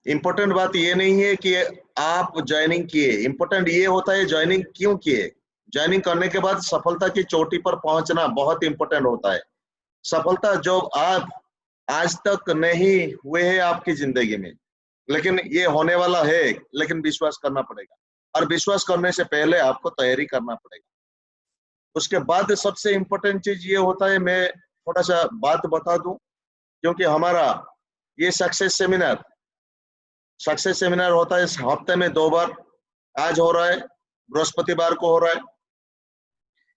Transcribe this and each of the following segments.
Important बात ये नहीं है कि आप ज्वाइनिंग किए, इंपॉर्टेंट ये होता है ज्वाइनिंग क्यों किए। ज्वाइनिंग करने के बाद सफलता की चोटी पर पहुंचना बहुत इंपॉर्टेंट होता है। सफलता जो आप आज तक नहीं हुए हैं आपकी जिंदगी में, लेकिन ये होने वाला है, लेकिन विश्वास करना पड़ेगा। और विश्वास करने से पहले आपको तैयारी करना पड़ेगा। उसके बाद सबसे इंपॉर्टेंट चीज ये होता है, मैं थोड़ा सा बात बता दूं, क्योंकि हमारा ये सक्सेस सेमिनार होता है हफ्ते में 2 बार। आज हो रहा है, बृहस्पतिवार को हो रहा है।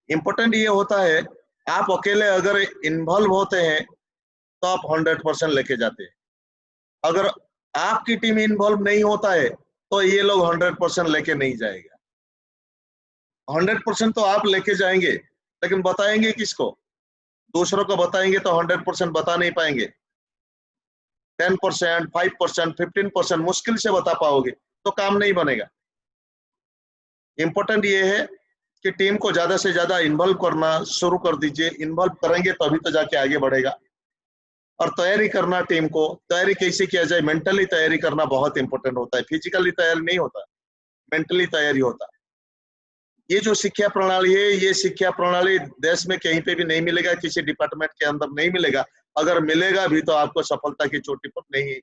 इंपॉर्टेंट ये होता है, आप अकेले अगर इन्वॉल्व होते हैं तो आप 100% लेके जाते हैं। अगर आपकी टीम इन्वॉल्व नहीं होता है तो ये लोग 100% लेके नहीं जाएगा। 100% तो आप लेके जाएंगे, लेकिन बताएंगे किसको? दूसरों को बताएंगे तो 100% बता नहीं पाएंगे। 10%, 5%, 15% मुश्किल से बता पाओगे, तो काम नहीं बनेगा। इंपॉर्टेंट ये है कि टीम को ज्यादा से ज्यादा इन्वॉल्व करना शुरू कर दीजिए। इन्वॉल्व करेंगे तभी तो जाके आगे बढ़ेगा। और तैयारी करना, टीम को तैयारी कैसे किया जाए, मेंटली तैयारी करना बहुत इंपॉर्टेंट होता है। फिजिकली तैयारी नहीं होता, मेंटली तैयारी होता है। ये जो शिक्षा प्रणाली है, ये शिक्षा प्रणाली देश में कहीं पे भी नहीं मिलेगा, किसी डिपार्टमेंट के अंदर नहीं मिलेगा। अगर मिलेगा भी तो आपको सफलता की चोटी पर नहीं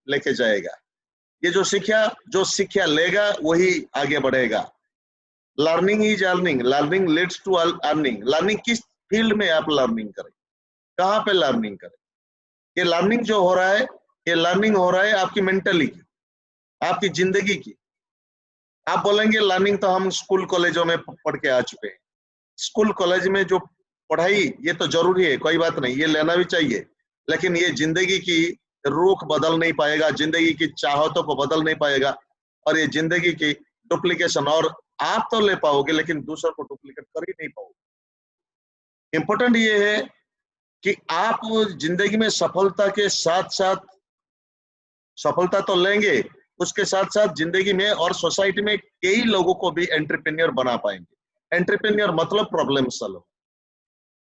लेके जाएगा। ये जो शिक्षा लेगा वही आगे बढ़ेगा। Learning is earning, learning leads to earning. Learning किस फील्ड में आप लर्निंग करें, कहाँ पे लर्निंग करें? ये लर्निंग जो हो रहा है, ये लर्निंग हो रहा है आपकी मेंटली की, आपकी जिंदगी की। आप बोलेंगे लर्निंग तो हम स्कूल कॉलेजों में पढ़ के आ चुके हैं। स्कूल कॉलेज में जो पढ़ाई, ये तो जरूरी है, कोई बात नहीं, ये लेना भी चाहिए, लेकिन ये जिंदगी की रुख बदल नहीं पाएगा, जिंदगी की चाहतों को बदल नहीं पाएगा। और ये जिंदगी की डुप्लीकेशन, और आप तो ले पाओगे लेकिन दूसरों को डुप्लीकेट कर ही नहीं पाओगे। इंपॉर्टेंट ये है कि आप जिंदगी में सफलता के साथ साथ, सफलता तो लेंगे, उसके साथ साथ जिंदगी में और सोसाइटी में कई लोगों को भी एंटरप्रेन्योर बना पाएंगे। एंटरप्रेन्योर मतलब प्रॉब्लम सॉल्वर।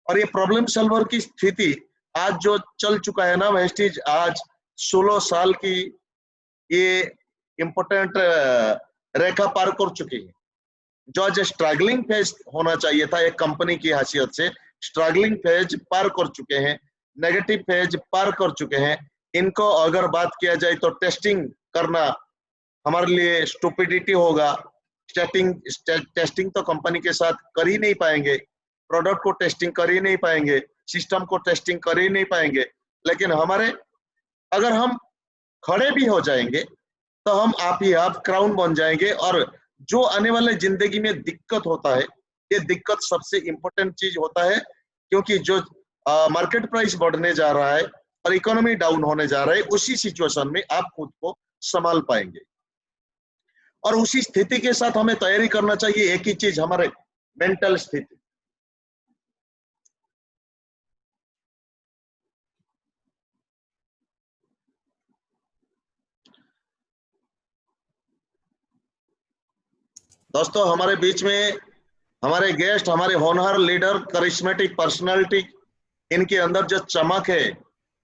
और ये प्रॉब्लम सॉल्वर की स्थिति आज जो चल चुका है ना वेस्टीज, आज 16 साल की ये इम्पोर्टेंट रेखा पार कर चुकी है। जो आज स्ट्रगलिंग फेज होना चाहिए था एक कंपनी की हैसियत से, स्ट्रगलिंग फेज पार कर चुके हैं, नेगेटिव फेज पार कर चुके हैं। इनको अगर बात किया जाए तो टेस्टिंग करना हमारे लिए स्टुपिडिटी होगा। टेस्टिंग तो कंपनी के साथ कर ही नहीं पाएंगे, प्रोडक्ट को टेस्टिंग कर ही नहीं पाएंगे, सिस्टम को टेस्टिंग कर ही नहीं पाएंगे। लेकिन अगर हम खड़े भी हो जाएंगे तो हम आप ही आप क्राउन बन जाएंगे। और जो आने वाले जिंदगी में दिक्कत होता है, ये दिक्कत सबसे इंपॉर्टेंट चीज होता है, क्योंकि जो मार्केट प्राइस बढ़ने जा रहा है और इकोनॉमी डाउन होने जा रहा है, उसी सिचुएशन में आप खुद को संभाल पाएंगे। और उसी स्थिति के साथ हमें तैयारी करना चाहिए, एक ही चीज, हमारे मेंटल स्थिति। दोस्तों, हमारे बीच में हमारे गेस्ट, हमारे होनहार लीडर, करिश्मेटिक पर्सनालिटी, इनके अंदर जो चमक है,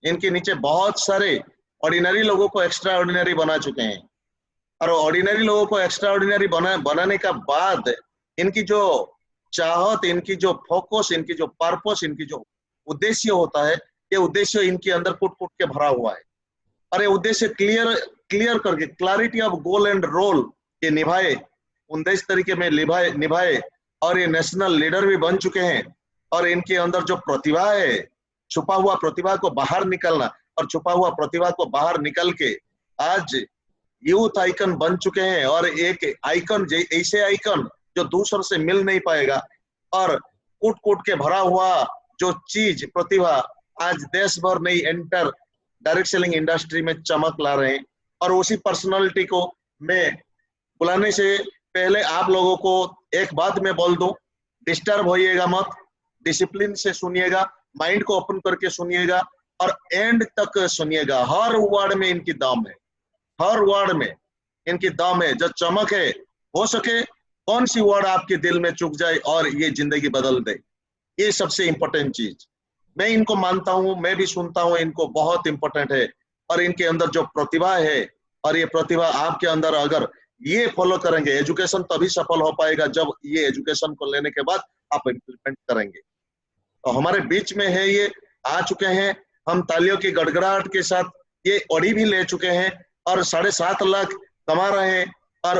इनके नीचे बहुत सारे ऑर्डिनरी लोगों को एक्स्ट्रा ऑर्डिनरी बना चुके हैं। और ऑर्डिनरी लोगों को एक्स्ट्रा ऑर्डिनरी बनाने का बाद इनकी जो चाहत, इनकी जो फोकस, इनकी जो पर्पस, इनकी जो उद्देश्य होता है, ये उद्देश्य इनके अंदर कुट कुट के भरा हुआ है। और ये उद्देश्य क्लियर करके, clarity of goal and role ये निभाए, उद्देश्य तरीके में निभाए। और ये नेशनल लीडर भी बन चुके हैं। और इनके अंदर जो प्रतिभा है, छुपा हुआ प्रतिभा को बाहर निकलना, और छुपा हुआ प्रतिभा को बाहर निकल के आज यूथ आइकन बन चुके हैं। और एक आइकन, ऐसे आइकन जो दूसरों से मिल नहीं पाएगा, और कूट कूट के भरा हुआ जो चीज, प्रतिभा, आज देश भर नई एंटर डायरेक्ट सेलिंग इंडस्ट्री में चमक ला रहे हैं। और उसी पर्सनालिटी को मैं बुलाने से पहले आप लोगों को एक बात मैं बोल दूं, डिस्टर्ब होइएगा मत, डिसिप्लिन से सुनिएगा, माइंड को ओपन करके सुनिएगा और एंड तक सुनिएगा। हर वर्ड में इनकी दम है, हर वर्ड में इनकी दम है। जो चमक है, हो सके कौन सी वर्ड आपके दिल में चुक जाए और ये जिंदगी बदल दे, ये सबसे इंपॉर्टेंट चीज। मैं इनको मानता हूं, मैं भी सुनता हूं, इनको बहुत इंपॉर्टेंट है। और इनके अंदर जो प्रतिभा है, और ये प्रतिभा आपके अंदर अगर ये फॉलो करेंगे, एजुकेशन तभी सफल हो पाएगा जब ये एजुकेशन को लेने के बाद आप इम्प्लीमेंट करेंगे। तो हमारे बीच में है ये, आ चुके हैं, हम तालियों की गड़गड़ाहट के साथ ये ऑडी भी ले चुके हैं और 7.5 लाख कमा रहे हैं। और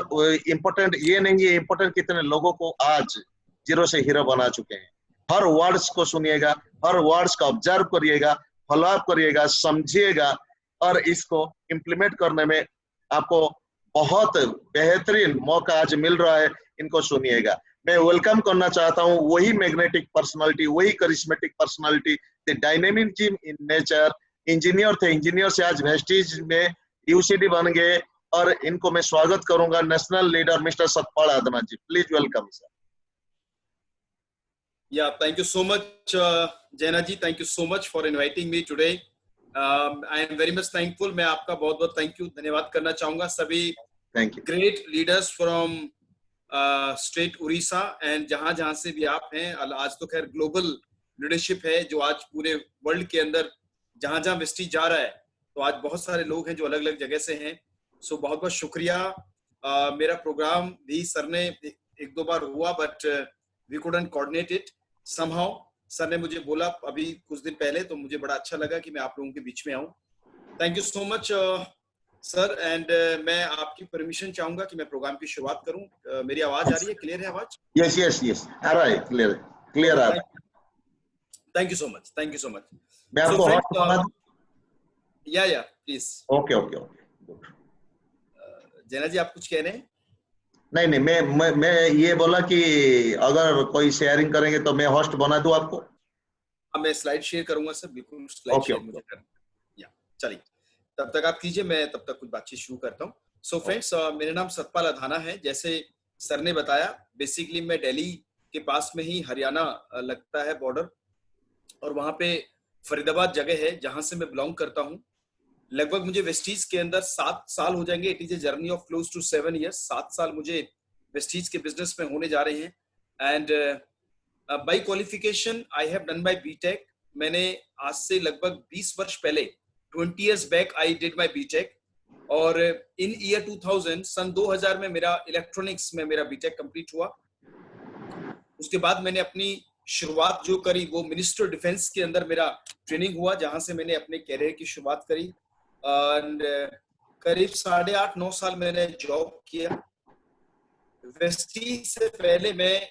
इम्पोर्टेंट ये नहीं है, इम्पोर्टेंट कितने लोगों को आज जीरो से हीरो बना चुके हैं। हर वर्ड्स को सुनिएगा, हर वर्ड्स को ऑब्जर्व करिएगा, फॉलो अप करिएगा, समझिएगा और इसको इम्प्लीमेंट करने में आपको बहुत बेहतरीन मौका आज मिल रहा है। इनको सुनिएगा। मैं वेलकम करना चाहता हूँ वही मैग्नेटिक पर्सनालिटी, वही charismatic personality, the dynamism in nature. Engineer थे, इंजीनियर से आज वेस्टीज में यूसीडी बन गए और इनको मैं स्वागत करूंगा, national leader mister Satpal Adana ji. Please welcome sir. Yeah, thank you so much, Jaina ji. Thank you so much for inviting me today. I am very much thankful. मैं आपका बहुत-बहुत thank you, धन्यवाद करना चाहूँगा सभी great leaders from state Orissa and जहाँ से भी आप हैं। आज तो खैर global leadership है जो आज पूरे world के अंदर जहाँ वेस्टीज जा रहा है, तो आज बहुत सारे लोग हैं जो अलग-अलग जगह से हैं। सो बहुत-बहुत शुक्रिया। मेरा प्रोग्राम भी सर ने 1-2 बार हुआ, but we couldn't coordinate it somehow। Sir ने मुझे बोला अभी कुछ दिन पहले, तो मुझे बड़ा अच्छा लगा कि मैं आप लोगों के बीच में आऊं। Thank you so much sir. And मैं आपकी परमिशन चाहूंगा कि मैं प्रोग्राम की शुरुआत करूं। मेरी आवाज आ रही है? क्लियर है आवाज? यस यस यस, आ रहा है, क्लियर आ रहा है। Thank you so much, thank you so much. मैं आपको होस्ट बना दूं? या प्लीज। Okay okay okay. जैना जी आप कुछ कह रहे हैं? नहीं, मैं ये बोला कि अगर कोई शेयरिंग करेंगे तो मैं होस्ट बना दूं आपको? हाँ, मैं स्लाइड शेयर करूंगा सर, बिल्कुल स्लाइड शेयर मुझे करना। या चलिए, तब तक आप कीजिए, मैं तब तक कुछ बातचीत शुरू करता हूँ। सो फ्रेंड्स, मेरा नाम सतपाल अधाना है। जैसे सर ने बताया, बेसिकली मैं दिल्ली के पास में ही हरियाणा लगता है बॉर्डर, और वहां पे फरीदाबाद जगह है जहां से मैं बिलोंग करता हूँ। लगभग मुझे वेस्टीज के अंदर 7 साल हो जाएंगे। It is a journey of close to 7 years. 7 साल मुझे वेस्टीज के बिजनेस में होने जा रहे हैं। And by qualification I have done my BTech. मैंने आज से लगभग 20 वर्ष पहले, 20 years back I did my BTech. और इन ईयर 2000, सन 2000 में मेरा इलेक्ट्रॉनिक्स में मेरा बीटेक कंप्लीट हुआ। उसके बाद मैंने अपनी शुरुआत जो करी वो मिनिस्टर डिफेंस के अंदर मेरा ट्रेनिंग हुआ, जहां से मैंने अपने कैरियर की शुरुआत करी। एंड करीब 8.5-9 साल मैंने जॉब किया। वेस्टीज से पहले मैं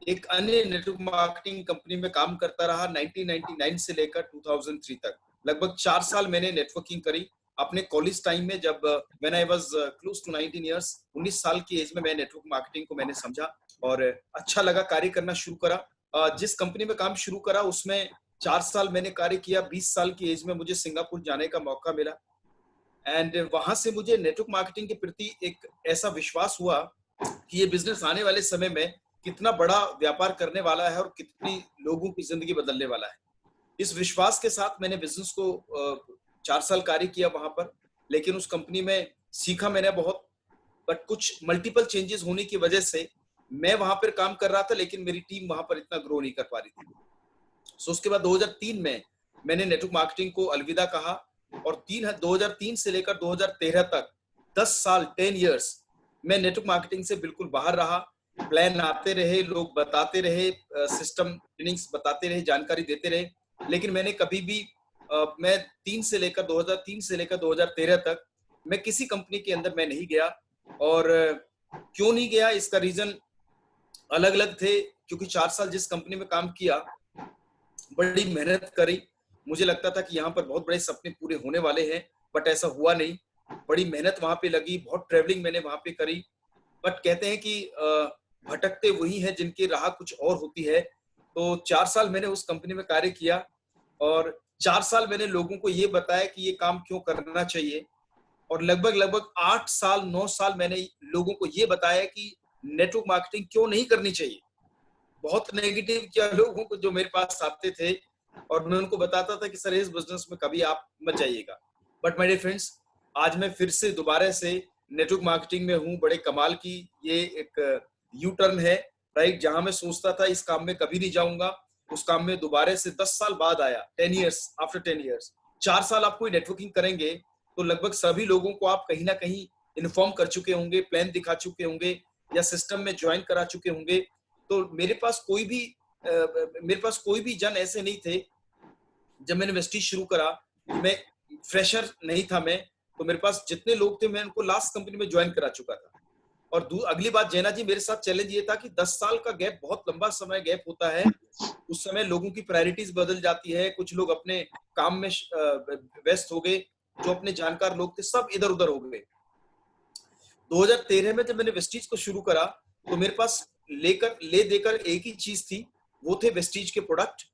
एक अन्य नेटवर्क मार्केटिंग कंपनी में काम करता रहा 1999 से लेकर 2003 तक। लगभग 4 साल मैंने नेटवर्किंग करी अपने कॉलेज टाइम में, जब when I was close to 19 years, 19 साल की एज में मैं नेटवर्क मार्केटिंग को मैंने समझा और अच्छा लगा, कार्य करना शुरू करा। जिस कंपनी में काम शुरू करा उसमें 4 साल मैंने कार्य किया। 20 साल की एज में मुझे सिंगापुर जाने का मौका मिला। एंड वहां से मुझे नेटवर्क मार्केटिंग के प्रति एक ऐसा विश्वास हुआ कि ये बिजनेस आने वाले समय में कितना बड़ा व्यापार करने वाला है और कितनी लोगों की जिंदगी बदलने वाला है। इस विश्वास के साथ मैंने बिजनेस को 4 साल कार्य किया वहां पर। लेकिन उस कंपनी में सीखा मैंने बहुत, बट कुछ मल्टीपल चेंजेस होने की वजह से मैं वहां पर काम कर रहा था, लेकिन मेरी टीम वहां पर इतना ग्रो नहीं कर पा रही थी। सो उसके बाद 2003 में मैंने नेटवर्क मार्केटिंग को अलविदा कहा और 2003 से लेकर 2013 तक 10 साल 10 इयर्स मैं नेटवर्क मार्केटिंग से बिल्कुल बाहर रहा। प्लान आते रहे, लोग बताते रहे, सिस्टम ट्रेनिंग्स बताते रहे, जानकारी देते रहे, लेकिन मैंने कभी भी मैं 2003 से लेकर 2013 तक मैं किसी कंपनी के अंदर मैं नहीं गया। और क्यों नहीं गया, इसका रीजन अलग अलग थे। क्योंकि 4 साल जिस कंपनी में काम किया, बड़ी मेहनत करी, मुझे लगता था कि यहाँ पर बहुत बड़े सपने पूरे होने वाले हैं, बट ऐसा हुआ नहीं। बड़ी मेहनत वहां पे लगी, बहुत ट्रेवलिंग मैंने वहां पे करी, बट कहते हैं कि भटकते वही हैं जिनकी राह कुछ और होती है। तो 4 साल मैंने उस कंपनी में कार्य किया और 4 साल मैंने लोगों को ये बताया कि ये काम क्यों करना चाहिए। और लगभग 8 साल 9 साल मैंने लोगों को ये बताया कि नेटवर्क मार्केटिंग क्यों नहीं करनी चाहिए। बहुत नेगेटिव किया लोगों को जो मेरे पास आते थे, और मैं उनको बताता था कि सर इस बिजनेस में कभी आप मत जाइएगा। बट माय डियर फ्रेंड्स, आज मैं फिर से दोबारा से नेटवर्क मार्केटिंग में हूँ। बड़े कमाल की ये एक यू टर्न है, राइट। जहां मैं सोचता था इस काम में कभी नहीं जाऊंगा, उस काम में दोबारा से 10 साल बाद आया। 10 इयर्स आफ्टर 10 इयर्स, 4 साल आप कोई नेटवर्किंग करेंगे तो लगभग सभी लोगों को आप कहीं ना कहीं इन्फॉर्म कर चुके होंगे, प्लान दिखा चुके होंगे या सिस्टम में ज्वाइन करा चुके होंगे। तो मेरे पास कोई भी जन ऐसे नहीं थे। जब मैंने वेस्टीज शुरू करा, मैं फ्रेशर नहीं था मैं, तो मेरे पास जितने लोग थे मैं उनको लास्ट कंपनी में ज्वाइन करा चुका था। और अगली बात जैना जी, मेरे साथ चैलेंज ये था कि 10 साल का गैप बहुत लंबा समय गैप होता है। उस समय लोगों की प्रायोरिटीज बदल जाती है, कुछ लोग अपने काम में व्यस्त हो गए, जो अपने जानकार लोग थे सब इधर उधर हो गए। 2013 में जब मैंने वेस्टीज को शुरू करा, तो मेरे पास ले देकर एक ही चीज थी, वो थे वेस्टीज के प्रोडक्ट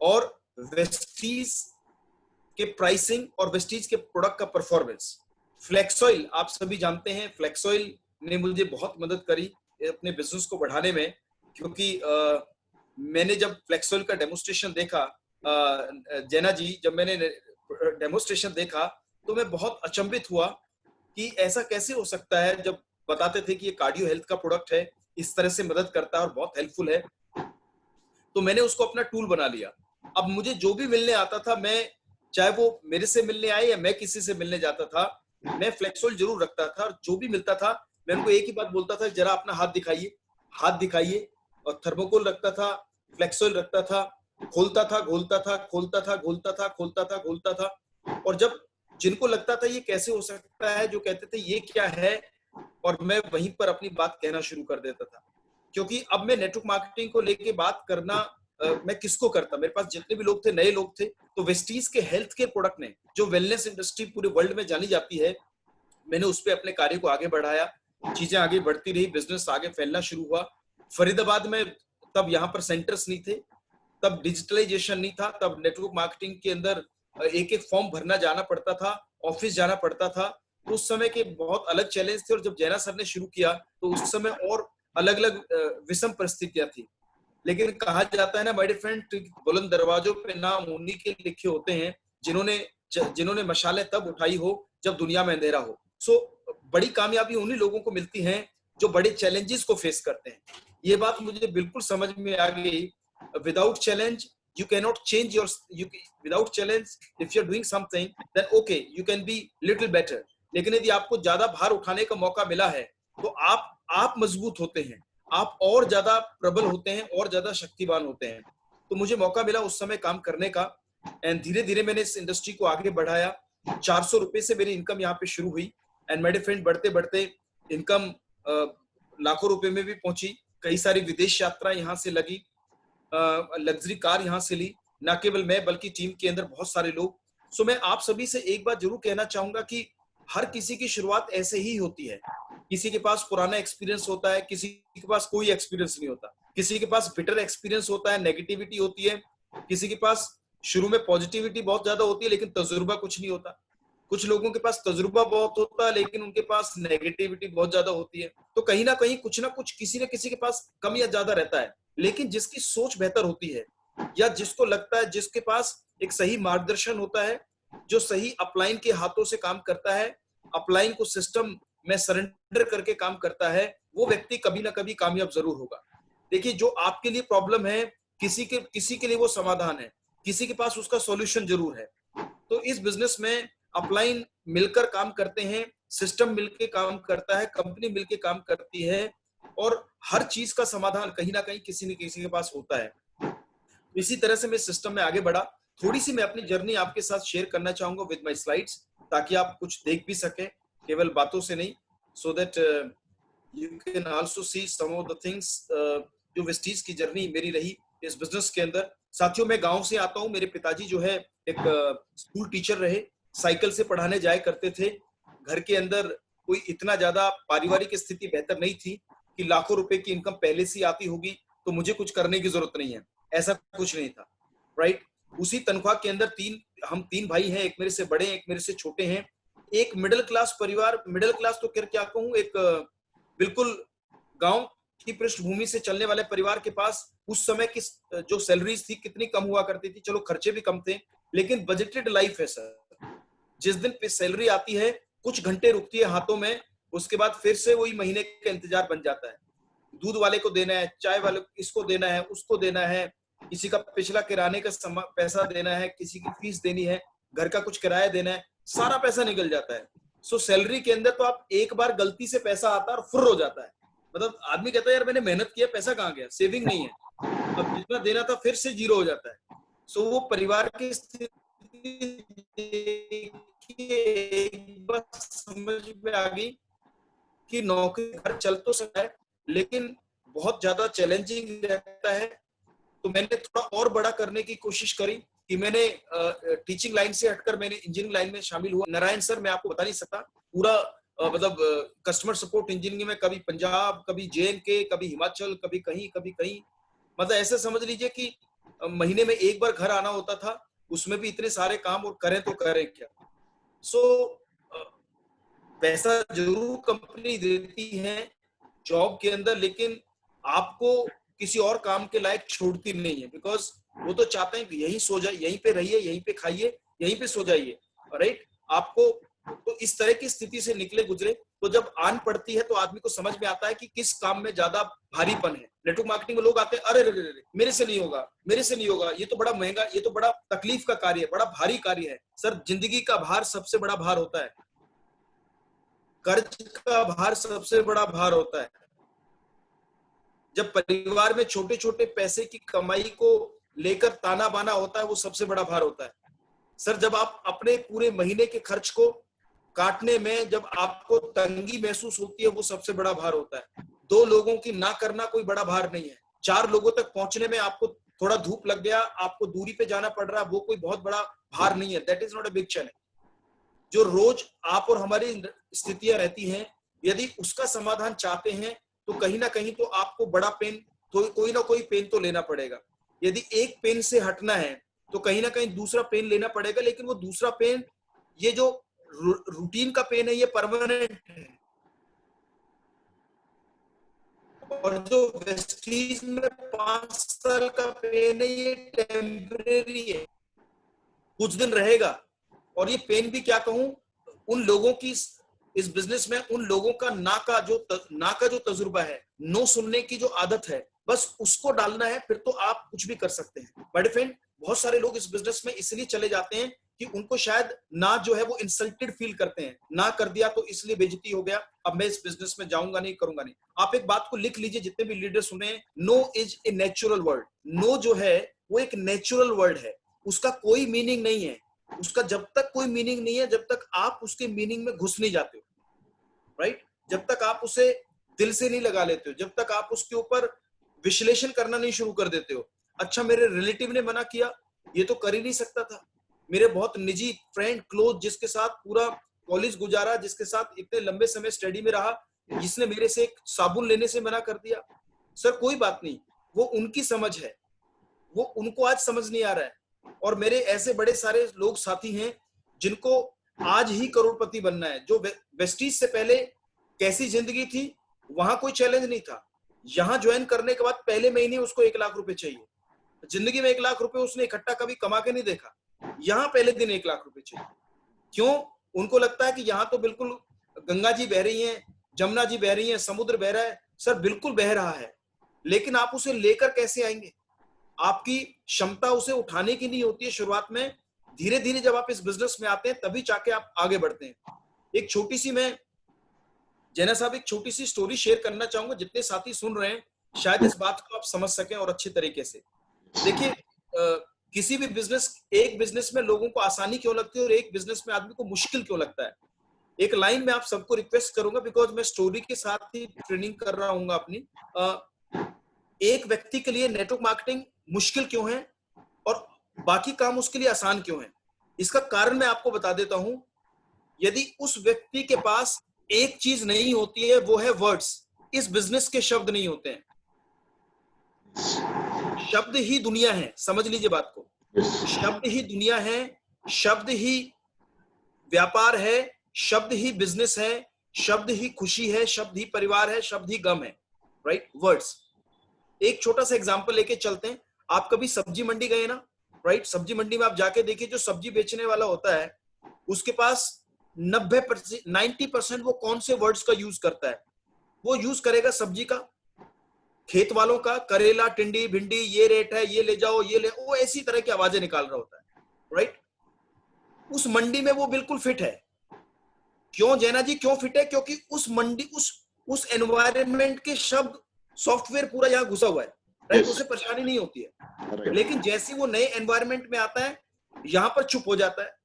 और वेस्टीज के प्राइसिंग और वेस्टीज के प्रोडक्ट का परफॉर्मेंस। फ्लेक्सॉइल आप सभी जानते हैं, फ्लेक्सॉइल ने मुझे बहुत मदद करी अपने बिजनेस को बढ़ाने में, क्योंकि मैंने जब फ्लेक्सॉइल का डेमोस्ट्रेशन देखा, जैना जी, जब मैंने डेमोस्ट्रेशन देखा तो मैं बहुत अचंभित हुआ कि ऐसा कैसे हो सकता है। जब बताते थे कि ये कार्डियो हेल्थ का प्रोडक्ट है, इस तरह से मदद करता है और बहुत हेल्पफुल है, तो मैंने उसको अपना टूल बना लिया। अब मुझे जो भी मिलने आता था, मैं चाहे वो मेरे से मिलने आए या मैं किसी से मिलने जाता था, मैं फ्लेक्सोल जरूर रखता था। और जो भी मिलता था मैं उनको एक ही बात बोलता था, जरा अपना हाथ दिखाइए, हाथ दिखाइए। और थर्मोकोल रखता था, फ्लेक्सोल रखता था, खोलता था, घोलता था, खोलता था, घोलता था, खोलता था, घोलता था। और जब जिनको लगता था ये कैसे हो सकता है, जो कहते थे ये क्या है, और मैं वहीं पर अपनी बात कहना शुरू कर देता था। क्योंकि अब मैं नेटवर्क मार्केटिंग को लेके बात करना, मैं किसको करता, मेरे पास जितने भी लोग थे नए लोग थे, तो वेस्टीज के हेल्थ केयर प्रोडक्ट ने, जो वेलनेस इंडस्ट्री पूरे वर्ल्ड में जानी जाती है, मैंने उस पर अपने कार्य को आगे बढ़ाया। चीजें आगे बढ़ती रही, बिजनेस आगे फैलना शुरू हुआ। फरीदाबाद में तब यहाँ पर सेंटर्स नहीं थे, तब डिजिटलाइजेशन नहीं था, तब नेटवर्क मार्केटिंग के अंदर एक एक फॉर्म भरना जाना पड़ता था, ऑफिस जाना पड़ता था। तो उस समय के बहुत अलग चैलेंज थे। और जब जैना सर ने शुरू किया तो उस समय और अलग अलग विषम परिस्थितियां थी। लेकिन कहा जाता है ना माय डियर फ्रेंड, बुलंद दरवाजों पे नाम उन्हीं के लिखे होते हैं जिन्होंने मशालें तब उठाई हो जब दुनिया में अंधेरा हो। सो बड़ी कामयाबी उन्हीं लोगों को मिलती है जो बड़े चैलेंजेस को फेस करते हैं। ये बात मुझे बिल्कुल समझ में आ गई। Without challenge you cannot change without challenge, if you're doing something then okay you can be little better, लेकिन यदि आपको ज्यादा भार उठाने का मौका मिला है तो आप मजबूत होते हैं, आप और ज्यादा प्रबल होते हैं, और ज्यादा शक्तिवान होते हैं। तो मुझे मौका मिला उस समय काम करने का, एंड धीरे धीरे मैंने इस इंडस्ट्री को आगे बढ़ाया। 400 रुपए से मेरी इनकम यहाँ पे शुरू हुई, एंड माय डियर फ्रेंड बढ़ते बढ़ते इनकम लाखों रुपए में भी पहुंची। कई सारी विदेश यात्रा यहाँ से लगी, लग्जरी कार यहाँ से ली, ना केवल मैं बल्कि टीम के अंदर बहुत सारे लोग। सो मैं आप सभी से एक बात जरूर कहना चाहूंगा कि हर किसी की शुरुआत ऐसे ही होती है। किसी के पास पुराना एक्सपीरियंस होता है, किसी के पास कोई एक्सपीरियंस नहीं होता, किसी के पास बिटर एक्सपीरियंस होता है, नेगेटिविटी होती है, किसी के पास शुरू में पॉजिटिविटी बहुत ज्यादा होती है लेकिन तजुर्बा कुछ नहीं होता। कुछ लोगों के पास तजुर्बा बहुत होता है लेकिन उनके पास नेगेटिविटी बहुत ज्यादा होती है। तो कहीं ना कहीं कुछ ना कुछ किसी न किसी के पास कम या ज्यादा रहता है। लेकिन जिसकी सोच बेहतर होती है, या जिसको लगता है, जिसके पास एक सही मार्गदर्शन होता है, जो सही अपलाइन के हाथों से काम करता है, अपलाइन को सिस्टम में सरेंडर करके काम करता है, वो व्यक्ति कभी ना कभी कामयाब जरूर होगा। देखिए, जो आपके लिए प्रॉब्लम है, किसी के लिए वो समाधान है, किसी के पास उसका सॉल्यूशन जरूर है। तो इस बिजनेस में अपलाइन मिलकर काम करते हैं, सिस्टम मिलकर काम करता है, कंपनी मिलकर काम करती है, और हर चीज का समाधान कहीं ना कहीं किसी न किसी के पास होता है। इसी तरह से मैं सिस्टम में आगे बढ़ा। थोड़ी सी मैं अपनी जर्नी आपके साथ शेयर करना चाहूंगा विद माय स्लाइड्स, ताकि आप कुछ देख भी सके, केवल बातों से नहीं, so that you can also see some of the things जो वेस्टीज की जर्नी मेरी रही इस बिजनेस के अंदर। साथियों, मैं गांव से आता हूं। मेरे पिताजी जो है एक स्कूल टीचर रहे, साइकिल से पढ़ाने जाया करते थे। घर के अंदर कोई इतना ज्यादा पारिवारिक स्थिति बेहतर नहीं थी कि लाखों रुपए की इनकम पहले से आती होगी तो मुझे कुछ करने की जरूरत नहीं है, ऐसा कुछ नहीं था, राइट। उसी तनख्वाह के अंदर हम तीन भाई हैं, एक मेरे से बड़े हैं, एक मेरे से छोटे हैं। एक मिडिल क्लास परिवार, मिडिल क्लास तो क्या कहूँ, एक बिल्कुल गांव की पृष्ठभूमि से चलने वाले परिवार के पास उस समय की जो सैलरीज थी कितनी कम हुआ करती थी। चलो खर्चे भी कम थे, लेकिन बजटेड लाइफ है सर। जिस दिन पे सैलरी आती है, कुछ घंटे रुकती है हाथों में, उसके बाद फिर से वही महीने का इंतजार बन जाता है। दूध वाले को देना है, चाय वाले इसको देना है, उसको देना है, किसी का पिछला किराने का पैसा देना है, किसी की फीस देनी है, घर का कुछ किराया देना है। सारा पैसा निकल जाता है। सो सैलरी के अंदर तो आप एक बार गलती से पैसा आता है और फुर्र हो जाता है, मतलब आदमी कहता है यार मैंने मेहनत किया, पैसा कहाँ गया, सेविंग नहीं है, अब जितना देना था फिर से जीरो हो जाता है। सो वो परिवार की स्थिति एक बार समझ में आ गई कि नौकरी घर चल तो सकता है लेकिन बहुत ज्यादा चैलेंजिंग रहता है। तो मैंने थोड़ा और बड़ा करने की कोशिश करी कि मैंने टीचिंग लाइन से हटकर मैंने इंजीनियरिंग लाइन में शामिल हुआ। नारायण सर, मैं आपको बता नहीं सकता पूरा मतलब कस्टमर सपोर्ट इंजीनियरिंग में कभी पंजाब, कभी JNK, कभी हिमाचल, कभी कहीं, मतलब ऐसे समझ लीजिए कि महीने में एक बार घर आना होता था, उसमें भी इतने सारे काम, और करें तो करें क्या। सो पैसा जरूर कंपनी देती है जॉब के अंदर, लेकिन आपको किसी और काम के लायक छोड़ती नहीं है, बिकॉज वो तो चाहते हैं कि यहीं सो जाए, यहीं पे रहिए, यहीं पे खाइए, यहीं पे सो जाइए, राइट। आपको तो इस तरह की स्थिति से निकले गुजरे, तो जब आन पड़ती है तो आदमी को समझ में आता है कि किस काम में ज्यादा भारीपन है। नेटवर्क मार्केटिंग में लोग आते हैं, अरे रे रे रे, मेरे से नहीं होगा, मेरे से नहीं होगा, ये तो बड़ा महंगा, ये तो बड़ा तकलीफ का कार्य है, बड़ा भारी कार्य है। सर, जिंदगी का भार सबसे बड़ा भार होता है, कर्ज का भार सबसे बड़ा भार होता है। जब परिवार में छोटे छोटे पैसे की कमाई को लेकर ताना बाना होता है, वो सबसे बड़ा भार होता है। सर, जब आप अपने पूरे महीने के खर्च को काटने में जब आपको तंगी महसूस होती है, वो सबसे बड़ा भार होता है। 2 लोगों की ना करना कोई बड़ा भार नहीं है। 4 लोगों तक पहुंचने में आपको थोड़ा धूप लग गया, आपको दूरी पे जाना पड़ रहा है, वो कोई बहुत बड़ा भार नहीं है। That is not a big challenge. जो रोज आप और हमारी स्थितियां रहती हैं, यदि उसका समाधान चाहते हैं तो कहीं ना कहीं तो आपको बड़ा पेन, तो कोई ना कोई पेन तो लेना पड़ेगा। यदि एक पेन से हटना है तो कहीं ना कहीं दूसरा पेन लेना पड़ेगा, लेकिन वो दूसरा पेन, ये जो रूटीन का पेन है, ये परमानेंट है, और जो वेस्टीज में 5 साल का पेन है, ये टेम्परेरी है, कुछ दिन रहेगा। और ये पेन भी क्या कहूं, उन लोगों की इस बिजनेस में, उन लोगों का ना का जो तजुर्बा है, नो सुनने की जो आदत है, बस उसको डालना है, फिर तो आप कुछ भी कर सकते हैं। बट फ्रेंड, बहुत सारे लोग इस बिजनेस में इसलिए चले जाते हैं कि उनको शायद ना जो है वो इंसल्टेड फील करते हैं, ना कर दिया तो इसलिए बेइज्जती हो गया, अब मैं इस बिजनेस में जाऊंगा नहीं, करूंगा नहीं। आप एक बात को लिख लीजिए, जितने भी लीडर सुने, no is a natural word. No जो है वो एक नेचुरल वर्ड है, उसका कोई मीनिंग नहीं है। उसका जब तक कोई मीनिंग नहीं है, जब तक आप उसके मीनिंग में घुस नहीं जाते हो, राइट। जब तक आप उसे दिल से नहीं लगा लेते हो, जब तक आप उसके ऊपर विश्लेषण करना नहीं शुरू कर देते हो। अच्छा, मेरे रिलेटिव ने मना किया, ये तो कर ही नहीं सकता था। मेरे बहुत निजी फ्रेंड, क्लोज, जिसके साथ पूरा कॉलेज गुजारा, जिसके साथ इतने लंबे समय स्टडी में रहा, जिसने मेरे से एक साबुन लेने से मना कर दिया। सर, कोई बात नहीं, वो उनकी समझ है, वो उनको आज समझ नहीं आ रहा है। और मेरे ऐसे बड़े सारे लोग साथी हैं जिनको आज ही करोड़पति बनना है। जो वेस्टीज से पहले कैसी जिंदगी थी, वहां कोई चैलेंज नहीं था। यहां ज्वाइन करने के बाद पहले महीने उसको 1 लाख रुपए चाहिए। जिंदगी में 1 लाख रुपए उसने इकट्ठा कभी कमा के नहीं देखा, यहाँ पहले दिन 1 लाख रुपए चाहिए। क्यों? उनको लगता है कि यहाँ तो बिल्कुल गंगा जी बह रही हैं, जमुना जी बह रही हैं, समुद्र बह रहा है। सर, बिल्कुल बह रहा है, लेकिन आप उसे लेकर कैसे आएंगे? आपकी क्षमता उसे उठाने की नहीं होती है शुरुआत में। धीरे धीरे जब आप इस बिजनेस में आते हैं, तभी जाके आप आगे बढ़ते हैं। एक छोटी सी, मैं जैना साहब, एक छोटी सी स्टोरी शेयर करना चाहूंगा, जितने साथी सुन रहे हैं शायद इस बात को आप समझ सकें और अच्छे तरीके से। देखिए, किसी भी बिजनेस, एक बिजनेस में लोगों को आसानी क्यों लगती है और एक बिजनेस में आदमी को मुश्किल क्यों लगता है। एक लाइन में आप सबको रिक्वेस्ट करूंगा, बिकॉज मैं स्टोरी के साथ ही ट्रेनिंग कर रहा हूँ अपनी। एक व्यक्ति के लिए नेटवर्क मार्केटिंग मुश्किल क्यों है और बाकी काम उसके लिए आसान क्यों है, इसका कारण मैं आपको बता देता हूं। यदि उस व्यक्ति के पास एक चीज नहीं होती है, वो है वर्ड्स। इस बिजनेस के शब्द नहीं होते हैं, शब्द ही दुनिया है, समझ लीजिए बात को। शब्द ही दुनिया है, शब्द ही व्यापार है, शब्द ही बिजनेस है, शब्द ही खुशी है, शब्द ही परिवार है, शब्द ही गम है, राइट। वर्ड्स। एक छोटा सा एग्जांपल लेके चलते हैं। आप कभी सब्जी मंडी गए ना, राइट। सब्जी मंडी में आप जाके देखिए, जो सब्जी बेचने वाला होता है उसके पास 90% वो कौन से वर्ड्स का यूज करता है? वो यूज करेगा सब्जी का, खेत वालों का, करेला, टिंडी, भिंडी, ये रेट है, ये ले जाओ, ये ले, वो ऐसी तरह की आवाजें निकाल रहा होता है, राइट। उस मंडी में वो बिल्कुल फिट है। क्यों जैना जी, क्यों फिट है? क्योंकि उस मंडी, उस एनवायरनमेंट के शब्द, सॉफ्टवेयर पूरा यहाँ घुसा हुआ है, राइट? Yes. उसे परेशानी नहीं होती है। Right. लेकिन जैसे वो नए एनवायरनमेंट में आता है, यहाँ पर चुप हो जाता है,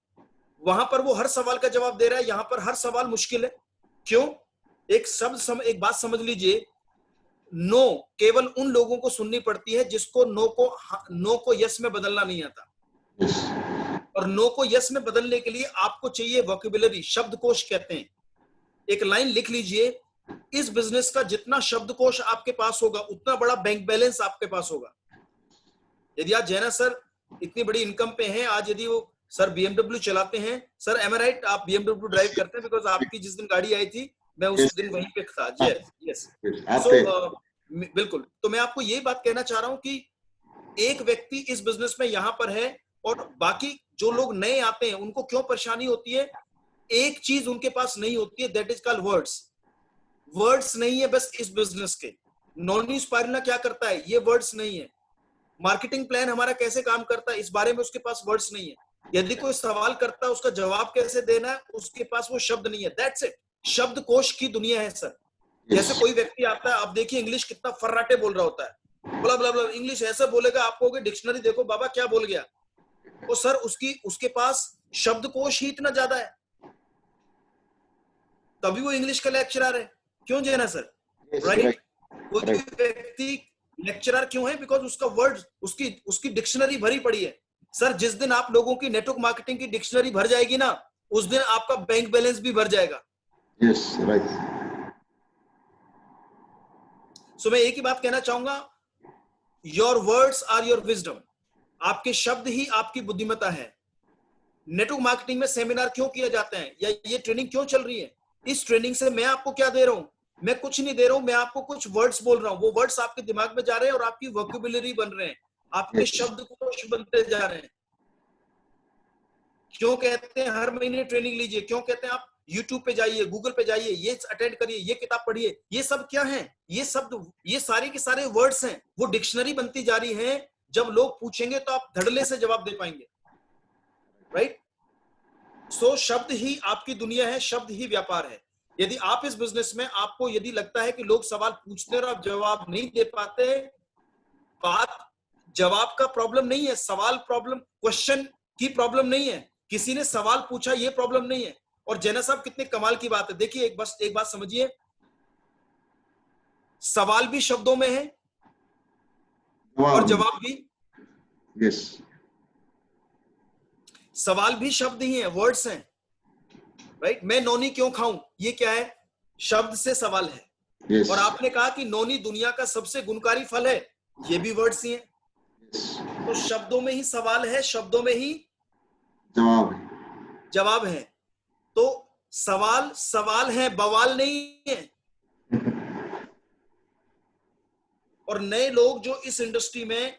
वहां पर वो हर सवाल का जवाब दे रहा है, यहाँ पर हर सवाल मुश्किल है। क्यों? एक बात समझ लीजिए, नो केवल उन लोगों को सुननी पड़ती है जिसको नो को यस में बदलना नहीं आता। Yes. और नो को यस में बदलने के लिए आपको चाहिए वोकैबुलरी, शब्दकोश कहते हैं। एक लाइन लिख लीजिए, इस बिजनेस का जितना शब्दकोश आपके पास होगा उतना बड़ा बैंक बैलेंस आपके पास होगा। यदि आज जैना सर इतनी बड़ी इनकम पे हैं, आज यदि वो सर BMW चलाते हैं, सर एम आई राइट, आप BMW ड्राइव करते हैं? बिकॉज आपकी जिस दिन गाड़ी आई थी मैं उस दिन वहीं पे था। यस। सो बिल्कुल। तो मैं आपको ये बात कहना चाह रहा हूं कि एक व्यक्ति इस बिजनेस में यहां पर है और बाकी जो लोग नए आते हैं उनको क्यों परेशानी होती है? एक चीज उनके पास नहीं होती है, that is called words. Words नहीं है बस इस बिजनेस के। नॉनी स्पाइरुलिना क्या करता है, ये वर्ड्स नहीं है। मार्केटिंग प्लान हमारा कैसे काम करता है, इस बारे में उसके पास वर्ड्स नहीं है। यदि कोई सवाल करता है, उसका जवाब कैसे देना है, उसके पास वो शब्द नहीं है। That's it. शब्दकोश की दुनिया है सर। जैसे कोई व्यक्ति आता है, आप देखिए इंग्लिश कितना फर्राटे बोल रहा होता है, बोला बोला बोला इंग्लिश ऐसा बोलेगा, आप कहोगे डिक्शनरी देखो बाबा क्या बोल गया। तो सर उसके पास शब्दकोश ही इतना ज्यादा है, तभी वो इंग्लिश का लेक्चरर है। क्यों जैना सर? राइट। कोई व्यक्ति लेक्चरर क्यों है? बिकॉज उसका वर्ड, उसकी डिक्शनरी भरी पड़ी है। सर जिस दिन आप लोगों की नेटवर्क मार्केटिंग की डिक्शनरी भर जाएगी ना, उस दिन आपका बैंक बैलेंस भी भर जाएगा। Yes, right. सो मैं एक ही बात कहना चाहूंगा, your words are your wisdom. आपके शब्द ही आपकी बुद्धिमत्ता है। नेटवर्क मार्केटिंग में सेमिनार क्यों किए जाते हैं या ये ट्रेनिंग क्यों चल रही है? इस ट्रेनिंग से मैं आपको क्या दे रहा हूं? मैं कुछ नहीं दे रहा हूं, मैं आपको कुछ वर्ड्स बोल रहा हूं। वो वर्ड्स आपके दिमाग में जा रहे हैं और आपकी वोकैबुलरी बन रहे हैं, आपके शब्दकोश बनते जा रहे हैं। क्यों कहते हैं हर महीने ट्रेनिंग लीजिए? क्यों कहते हैं आप YouTube पे जाइए, Google पे जाइए, ये अटेंड करिए, ये किताब पढ़िए? ये सब क्या है? ये शब्द, ये सारे के सारे वर्ड्स हैं। वो डिक्शनरी बनती जा रही है। जब लोग पूछेंगे तो आप धड़ल्ले से जवाब दे पाएंगे, राइट? सो शब्द ही आपकी दुनिया है, शब्द ही व्यापार है। यदि आप इस बिजनेस में, आपको यदि लगता है कि लोग सवाल पूछते हैं और आप जवाब नहीं दे पाते, बात जवाब का प्रॉब्लम नहीं है, सवाल प्रॉब्लम, क्वेश्चन की प्रॉब्लम नहीं है। किसी ने सवाल पूछा, ये प्रॉब्लम नहीं है। और जैना साहब कितने कमाल की बात है, देखिए एक बात समझिए, सवाल भी शब्दों में है और जवाब भी। Yes. सवाल भी शब्द ही है, वर्ड्स हैं, राइट? मैं नौनी क्यों खाऊं, ये क्या है? शब्द से सवाल है। Yes. और आपने कहा कि नौनी दुनिया का सबसे गुणकारी फल है, ये भी वर्ड्स ही हैं। Yes. तो शब्दों में ही सवाल है, शब्दों में ही जवाब है। तो सवाल है, बवाल नहीं है। और नए लोग जो इस इंडस्ट्री में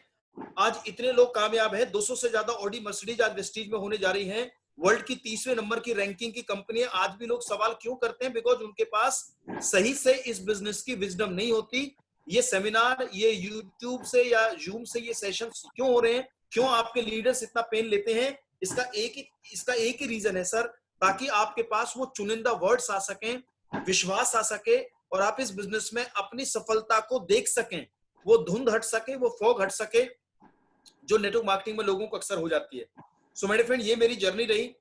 आज इतने लोग कामयाब हैं, 200 से ज्यादा ऑडी मर्सिडीज आज वेस्टीज में होने जा रही हैं, वर्ल्ड की 30वें नंबर की रैंकिंग की कंपनी है। आज भी लोग सवाल क्यों करते हैं? बिकॉज उनके पास सही से इस बिजनेस की विजडम नहीं होती। ये सेमिनार, ये यूट्यूब से या जूम से ये सेशन क्यों हो रहे हैं? क्यों आपके लीडर्स इतना पेन लेते हैं? इसका एक ही रीजन है सर, ताकि आपके पास वो चुनिंदा वर्ड्स आ सकें, विश्वास आ सके और आप इस बिजनेस में अपनी सफलता को देख सकें, वो धुंध हट सके, वो फॉग हट सके जो नेटवर्क मार्केटिंग में लोगों को अक्सर हो जाती है। सो मेरे फ्रेंड, ये मेरी जर्नी रही।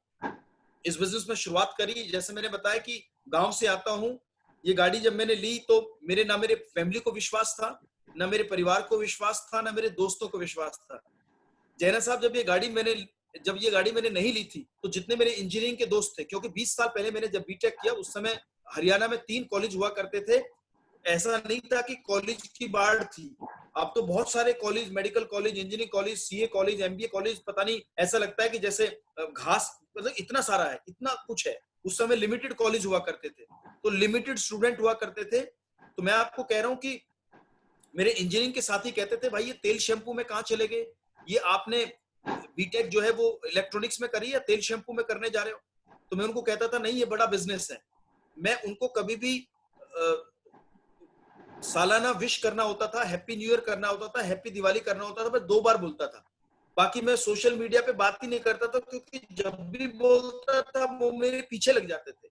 इस बिजनेस में शुरुआत करी, जैसे मैंने बताया कि गांव से आता हूं। ये गाड़ी जब मैंने ली तो मेरे फैमिली को विश्वास था, ना मेरे परिवार को विश्वास था, ना मेरे दोस्तों को विश्वास था। जैना साहब, जब ये गाड़ी मैंने नहीं ली थी, तो जितने मेरे इंजीनियरिंग के दोस्त थे, क्योंकि 20 साल पहले मैंने जब बीटेक किया, उस समय हरियाणा में 3 कॉलेज हुआ करते थे। ऐसा नहीं था कि कॉलेज की बाढ़ थी। अब तो बहुत सारे college, medical college, engineering college, CA college, MBA college, पता नहीं, ऐसा लगता है कि जैसे घास, मतलब इतना सारा है, इतना कुछ है। उस समय लिमिटेड कॉलेज हुआ करते थे, तो लिमिटेड स्टूडेंट हुआ करते थे। तो मैं आपको कह रहा हूं कि मेरे इंजीनियरिंग के साथी कहते थे, भाई ये तेल शैम्पू में कहाँ चले गए? ये आपने बीटेक जो है वो इलेक्ट्रॉनिक्स में करी या तेल शैम्पू में करने जा रहे हो? तो मैं उनको कहता था, नहीं ये बड़ा बिजनेस है। मैं उनको कभी भी सालाना विश करना होता था, हैप्पी न्यू ईयर करना होता था, हैप्पी दिवाली करना होता था, मैं 2 बार बोलता था। बाकी मैं सोशल मीडिया पे बात ही नहीं करता था, क्योंकि जब भी बोलता था वो मेरे पीछे लग जाते थे।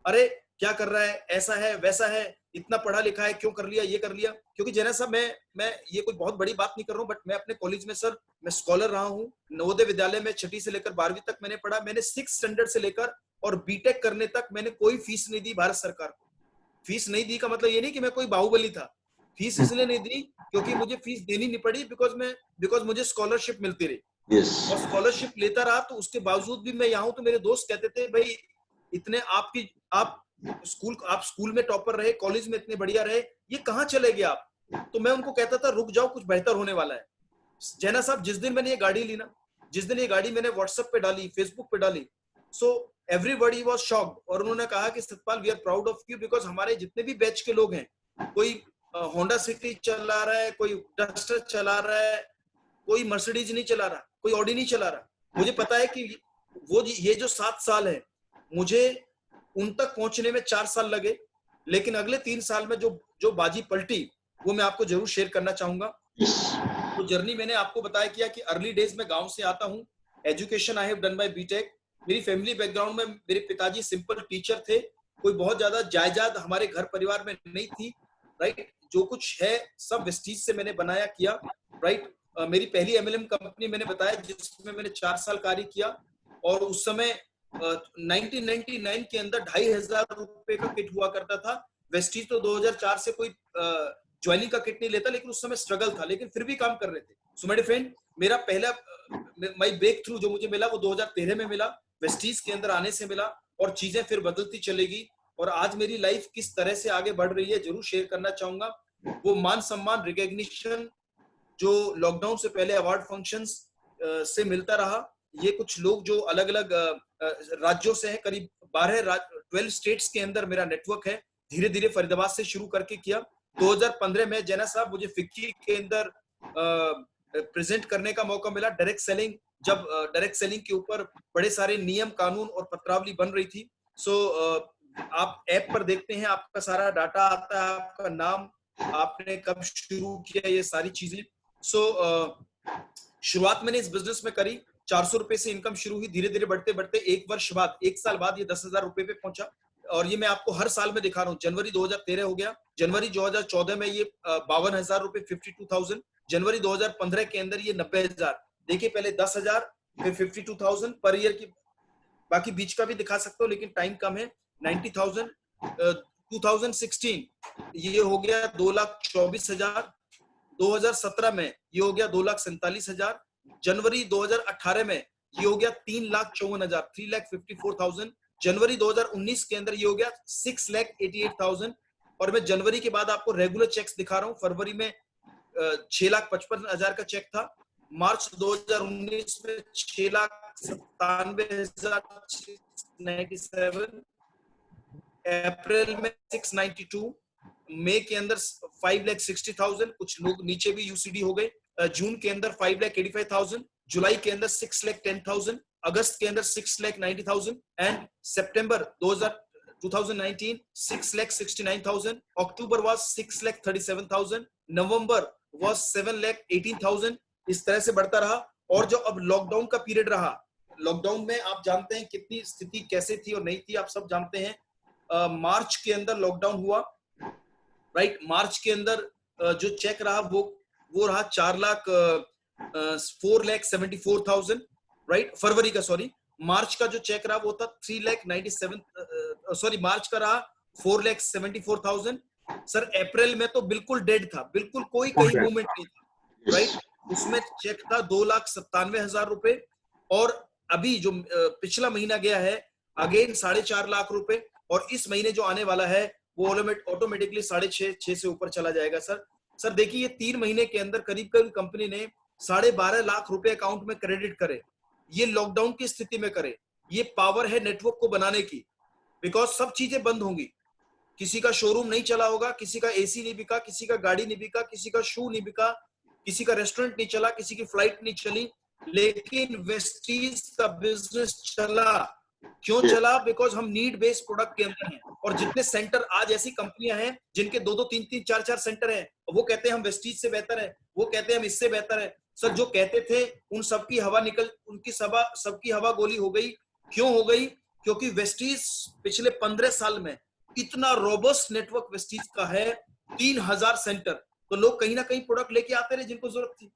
अरे क्या कर रहा है, ऐसा है वैसा है, इतना पढ़ा लिखा है, क्यों कर लिया, ये कर लिया। क्योंकि जैना साहब, मैं ये कोई बहुत बड़ी बात नहीं कर रहा हूँ, बट मैं अपने कॉलेज में सर, मैं स्कॉलर रहा हूँ। नवोदय विद्यालय में 6ठी से लेकर 12वीं तक मैंने पढ़ा। मैंने 6 स्टैंडर्ड से लेकर और बीटेक करने तक मैंने कोई फीस नहीं दी भारत सरकार को। फीस नहीं दी का मतलब ये नहीं कि मैं कोई बाहुबली था। फीस इसलिए नहीं दी क्योंकि मुझे फीस देनी नहीं पड़ी, बिकॉज मुझे स्कॉलरशिप मिलती रही। यस, और स्कॉलरशिप लेता रहा, तो उसके बावजूद भी मैं यहाँ हूं। तो मेरे दोस्त कहते थे, भाई इतने आप स्कूल में टॉपर रहे, कॉलेज में इतने बढ़िया रहे, ये कहाँ चले गए आप? तो मैं उनको कहता था, रुक जाओ, कुछ बेहतर होने वाला है। जैना साहब, जिस दिन मैंने ये गाड़ी ली ना, जिस दिन ये गाड़ी मैंने व्हाट्सएप पे डाली, फेसबुक पे डाली, सो एवरीबॉडी वाज शॉक्ड। और उन्होंने कहा कि Satpal, we are proud of you, because हमारे जितने भी बैच के लोग हैं, कोई होंडा सिटी चला रहा है, कोई डस्टर चला रहा है, कोई मर्सिडीज नहीं चला रहा, कोई ऑडी नहीं चला रहा। मुझे पता है कि वो ये जो 7 साल है, मुझे उन तक पहुंचने में 4 साल लगे, लेकिन अगले 3 साल में जो बाजी पलटी, वो मैं आपको जरूर शेयर करना चाहूंगा। तो जर्नी मैंने आपको बताया किया कि अर्ली डेज में गांव से आता हूं। Education I have done by BTech. मेरी फैमिली बैकग्राउंड में मेरे पिताजी सिंपल टीचर थे, कोई बहुत ज्यादा जायदाद हमारे घर परिवार में नहीं थी, राइट। जो कुछ है सब वेस्टीज से मैंने बनाया किया, राइट। मेरी पहली एमएलएम कंपनी मैंने बताया, जिसमें मैंने 4 साल कार्य किया। और उस समय 1999 के अंदर 2500 रुपए का किट हुआ करता था। वेस्टीज तो 2004 से कोई ज्वाइनिंग का किट नहीं लेता, लेकिन उस समय स्ट्रगल था, लेकिन फिर भी काम कर रहे थे। सो माय फ्रेंड, मेरा पहला माय ब्रेक थ्रू जो मुझे मिला वो 2013 में मिला, वेस्टीज के अंदर आने से मिला, और चीजें फिर बदलती चलेगी। और आज मेरी लाइफ किस तरह से आगे बढ़ रही है, जरूर शेयर करना चाहूंगा। वो मान सम्मान, रिकॉग्निशन जो लॉकडाउन से पहले अवार्ड फंक्शंस से मिलता रहा, ये कुछ लोग जो अलग अलग राज्यों से हैं, करीब 12 स्टेट्स के अंदर मेरा नेटवर्क है। धीरे धीरे फरीदाबाद से शुरू करके किया। 2015 में जैना साहब मुझे फिक्की के अंदर प्रेजेंट करने का मौका मिला। डायरेक्ट सेलिंग, जब डायरेक्ट सेलिंग के ऊपर बड़े सारे नियम कानून और पत्रावली बन रही थी। सो आप ऐप पर देखते हैं, आपका सारा डाटा आता है, आपका नाम, आपने कब शुरू किया, ये सारी चीजें। सो शुरुआत मैंने इस बिजनेस में करी, 400 रुपए से इनकम शुरू हुई। धीरे धीरे बढ़ते बढ़ते 1 साल बाद ये 10,000 रुपए पे पहुंचा। और ये मैं आपको हर साल में दिखा रहा हूँ। जनवरी 2013 हो गया, जनवरी 2014 में ये 52,000 रुपए, 52,000। जनवरी 2015 के अंदर ये 90,000। देखिए, पहले 10,000, फिर 52,000 पर ईयर की। बाकी बीच का भी दिखा सकता हूँ, लेकिन टाइम कम है। 90,000। 2016 ये हो गया 2,24,000। 2017 में ये हो गया 2,47,000। जनवरी 2018 में ये हो गया 3,54,000, 3,54,000। जनवरी 2019 के अंदर ये हो गया 6,88,000। और मैं जनवरी के बाद आपको रेगुलर चेक्स दिखा रहा हूँ। फरवरी में 6,55,000 का चेक था। मार्च 2019 में 6,97,697। अप्रैल में 692। मई के अंदर 5,60,000। कुछ लोग नीचे भी यूसीडी हो गए। जून के अंदर 5,85,000। जुलाई के अंदर 6,10,000। अगस्त के अंदर 6,90,000। And September 2019 6,69,000। October was 6,37,000। November was 7,18,000। इस तरह से बढ़ता रहा। और जो अब लॉकडाउन का पीरियड रहा, लॉकडाउन में आप जानते हैं कितनी स्थिति कैसे थी और नहीं थी, आप सब जानते हैं। मार्च के अंदर लॉकडाउन हुआ, राइट। मार्च के अंदर जो चेक रहा वो रहा 4,74,000, राइट। फरवरी का, सॉरी, मार्च का जो चेक रहा वो था 3,97,000, सॉरी, मार्च का रहा 4,74,000। सर अप्रैल में तो बिल्कुल डेड था, बिल्कुल कोई कहीं मूवमेंट नहीं था, राइट। उसमें चेक था 2,97,000 रुपए। और अभी जो पिछला महीना गया है, अगेन 4.5 लाख रुपए। और इस महीने जो आने वाला है वो ऑटोमेटिकली 6.5 से ऊपर चला जाएगा। सर देखिए, ये 3 महीने के अंदर करीब कंपनी ने 12.5 लाख रुपए अकाउंट में क्रेडिट करे। ये लॉकडाउन की स्थिति में करे। ये पावर है नेटवर्क को बनाने की, बिकॉज सब चीजें बंद होंगी। किसी का शोरूम नहीं चला होगा, किसी का एसी नहीं बिका, किसी का गाड़ी नहीं बिका, किसी का शू नहीं बिका, किसी का रेस्टोरेंट नहीं चला, किसी की फ्लाइट नहीं चली, लेकिन वेस्टीज का बिजनेस चला। क्यों चला? बिकॉज हम नीड बेस्ड प्रोडक्ट के अंदर हैं। और जितने सेंटर, आज ऐसी कंपनियां हैं जिनके 2-2, 3-3, 4-4 सेंटर हैं, वो कहते हैं हम वेस्टीज से बेहतर है, वो कहते हैं हम इससे बेहतर है। सर जो कहते थे उन सबकी हवा निकल, उनकी सबकी हवा गोली हो गई। क्यों हो गई? क्योंकि वेस्टीज पिछले 15 साल में इतना रोबस्ट नेटवर्क वेस्टीज का है, 3000 सेंटर, तो लोग कहीं ना कहीं प्रोडक्ट लेके आते रहे जिनको जरूरत थी,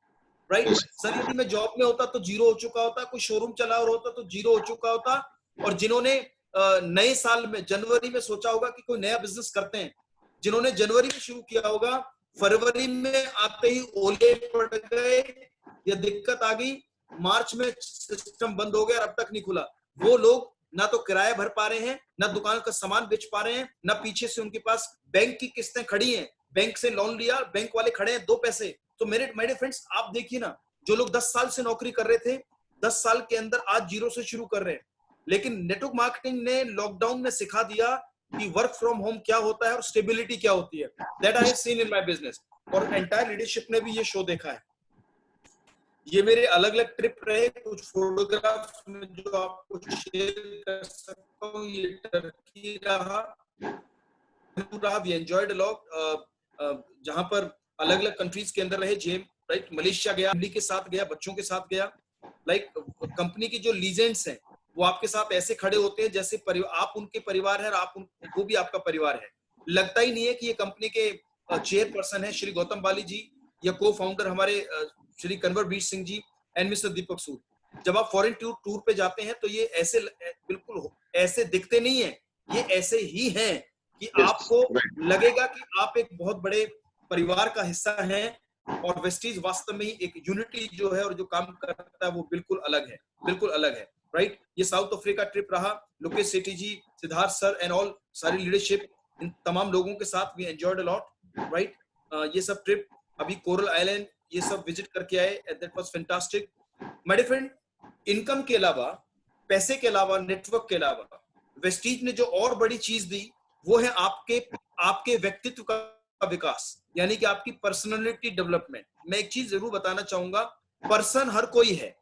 राइट। सर यदि मैं जॉब में होता तो जीरो हो चुका होता, कोई शोरूम चला और होता तो जीरो हो चुका होता। और जिन्होंने नए साल में जनवरी में सोचा होगा कि कोई नया बिजनेस करते हैं, जिन्होंने जनवरी में शुरू किया होगा, फरवरी में आते ही ओले पड़ गए या दिक्कत आ गई, मार्च में सिस्टम बंद हो गया और अब तक नहीं खुला। वो लोग ना तो किराया भर पा रहे हैं, ना दुकान का सामान बेच पा रहे हैं, ना पीछे से उनके पास बैंक की किस्तें खड़ी हैं, बैंक से लोन लिया, बैंक वाले खड़े हैं 2 पैसे। तो मेरे फ्रेंड्स आप देखिए ना, जो लोग 10 साल से नौकरी कर रहे थे, 10 साल के अंदर आज जीरो से शुरू कर रहे हैं। लेकिन नेटवर्क मार्केटिंग ने लॉकडाउन में सिखा दिया कि वर्क फ्रॉम होम क्या होता है और स्टेबिलिटी क्या होती है। That I have seen in my business, और एंटायर लीडरशिप ने भी ये शो देखा है। ये मेरे अलग अलग ट्रिप रहे, कुछ फोटोग्राफ्स में जो आपको शेयर कर सकता हूँ। ये टर्की रहा, वी एंजॉयड अ लॉट, जहां पर अलग अलग कंट्रीज के अंदर रहे, जेम राइट, मलेशिया गया, फैमिली के साथ गया, बच्चों के साथ गया। लाइक कंपनी की जो लीजेंड्स हैं वो आपके साथ ऐसे खड़े होते हैं जैसे आप उनके परिवार है और वो भी आपका परिवार है। लगता ही नहीं है कि ये कंपनी के चेयरपर्सन है श्री गौतम बाली जी, या को फाउंडर हमारे श्री कन्वर बीर सिंह जी एंड मिस्टर दीपक सूद। जब आप फॉरेन टूर पे जाते हैं तो ये ऐसे बिल्कुल ऐसे दिखते नहीं है, ये ऐसे ही हैं कि आपको लगेगा कि आप एक बहुत बड़े परिवार का हिस्सा हैं। और वेस्टीज वास्तव में ही एक यूनिटी जो है और जो काम करता है वो बिल्कुल अलग है, बिल्कुल अलग है, राइट। ये साउथ अफ्रीका ट्रिप रहा, Lokesh Sethi ji, Siddharth sir and all, सारी लीडरशिप, इन तमाम लोगों के साथ we enjoyed a lot, right. ये सब ट्रिप, अभी कोरल आइलैंड ये सब विजिट करके आए, that was fantastic. My dear friend, income के अलावा, पैसे के अलावा, नेटवर्क के अलावा, वेस्टीज ने जो और बड़ी चीज दी वो है आपके व्यक्तित्व का विकास, यानी कि आपकी पर्सनालिटी डेवलपमेंट। मैं एक चीज जरूर बताना चाहूंगा, पर्सन हर कोई है,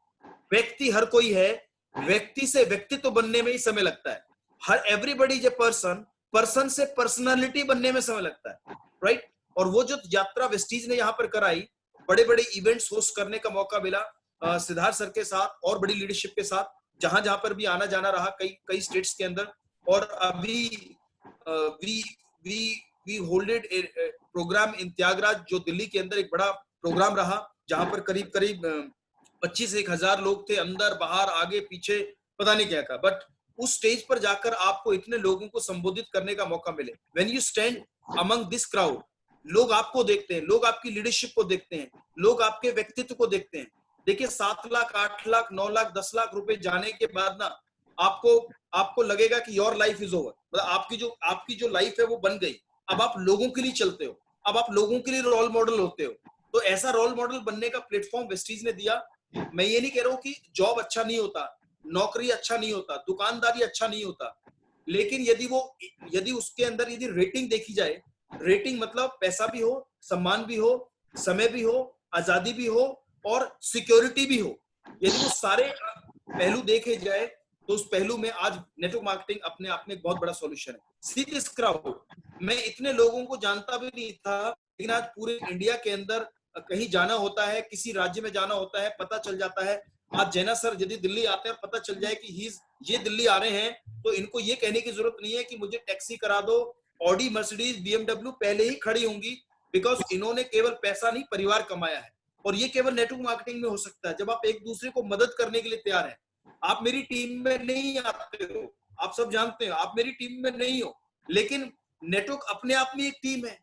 व्यक्ति हर कोई है, व्यक्ति से व्यक्तित्व बनने में ही समय लगता है। हर everybody is a person, person से पर्सनालिटी बनने में समय लगता है, राइट। और वो जो यात्रा वेस्टीज ने यहाँ पर कराई, बड़े बड़े इवेंट्स होस्ट करने का मौका मिला सिद्धार्थ सर के साथ और बड़ी लीडरशिप के साथ, जहां जहां पर भी आना जाना रहा, कई स्टेट्स के अंदर। और अभी वी होल्डेड ए प्रोग्राम इन त्यागराज, जो दिल्ली के अंदर एक बड़ा प्रोग्राम रहा, जहां पर करीब 25,000 लोग थे, अंदर बाहर आगे पीछे पता नहीं क्या था। बट उस स्टेज पर जाकर आपको इतने लोगों को संबोधित करने का मौका मिले, when you stand among this crowd, लोग आपको देखते हैं, लोग आपकी लीडरशिप को देखते हैं, लोग आपके व्यक्तित्व को देखते हैं। देखिए 7 लाख, 8 लाख, 9 लाख, 10 लाख रुपए जाने के बाद ना आपको लगेगा कि योर लाइफ इज ओवर, मतलब आपकी जो लाइफ है वो बन गई। अब आप लोगों के लिए चलते हो, अब आप लोगों के लिए रोल मॉडल होते हो। तो ऐसा रोल मॉडल बनने का प्लेटफॉर्म वेस्टीज ने दिया। मैं ये नहीं कह रहा हूँ कि जॉब अच्छा नहीं होता, नौकरी अच्छा नहीं होता, दुकानदारी अच्छा नहीं होता, लेकिन यदि उसके अंदर यदि रेटिंग देखी जाए, रेटिंग मतलब पैसा भी हो, सम्मान भी हो, समय भी हो, आजादी भी हो और सिक्योरिटी भी हो, यदि वो सारे पहलू देखे जाए तो उस पहलू में आज नेटवर्क मार्केटिंग अपने आप में एक बहुत बड़ा सॉल्यूशन है। सी दिस क्राउड, मैं इतने लोगों को जानता भी नहीं था, लेकिन आज पूरे इंडिया के अंदर कहीं जाना होता है, किसी राज्य में जाना होता है, पता चल जाता है। आज जैना सर यदि दिल्ली आते हैं और पता चल जाए कि ये दिल्ली आ रहे हैं, तो इनको ये कहने की जरूरत नहीं है कि मुझे टैक्सी करा दो, ऑडी, मर्सिडीज, बीएमडब्ल्यू पहले ही खड़ी होंगी, बिकॉज इन्होंने केवल पैसा नहीं, परिवार कमाया है। और ये केवल नेटवर्क मार्केटिंग में हो सकता है, जब आप एक दूसरे को मदद करने के लिए तैयार हैं। आप मेरी टीम में नहीं आते हो, आप सब जानते हो, आप मेरी टीम में नहीं हो, लेकिन नेटवर्क अपने आप में एक टीम है,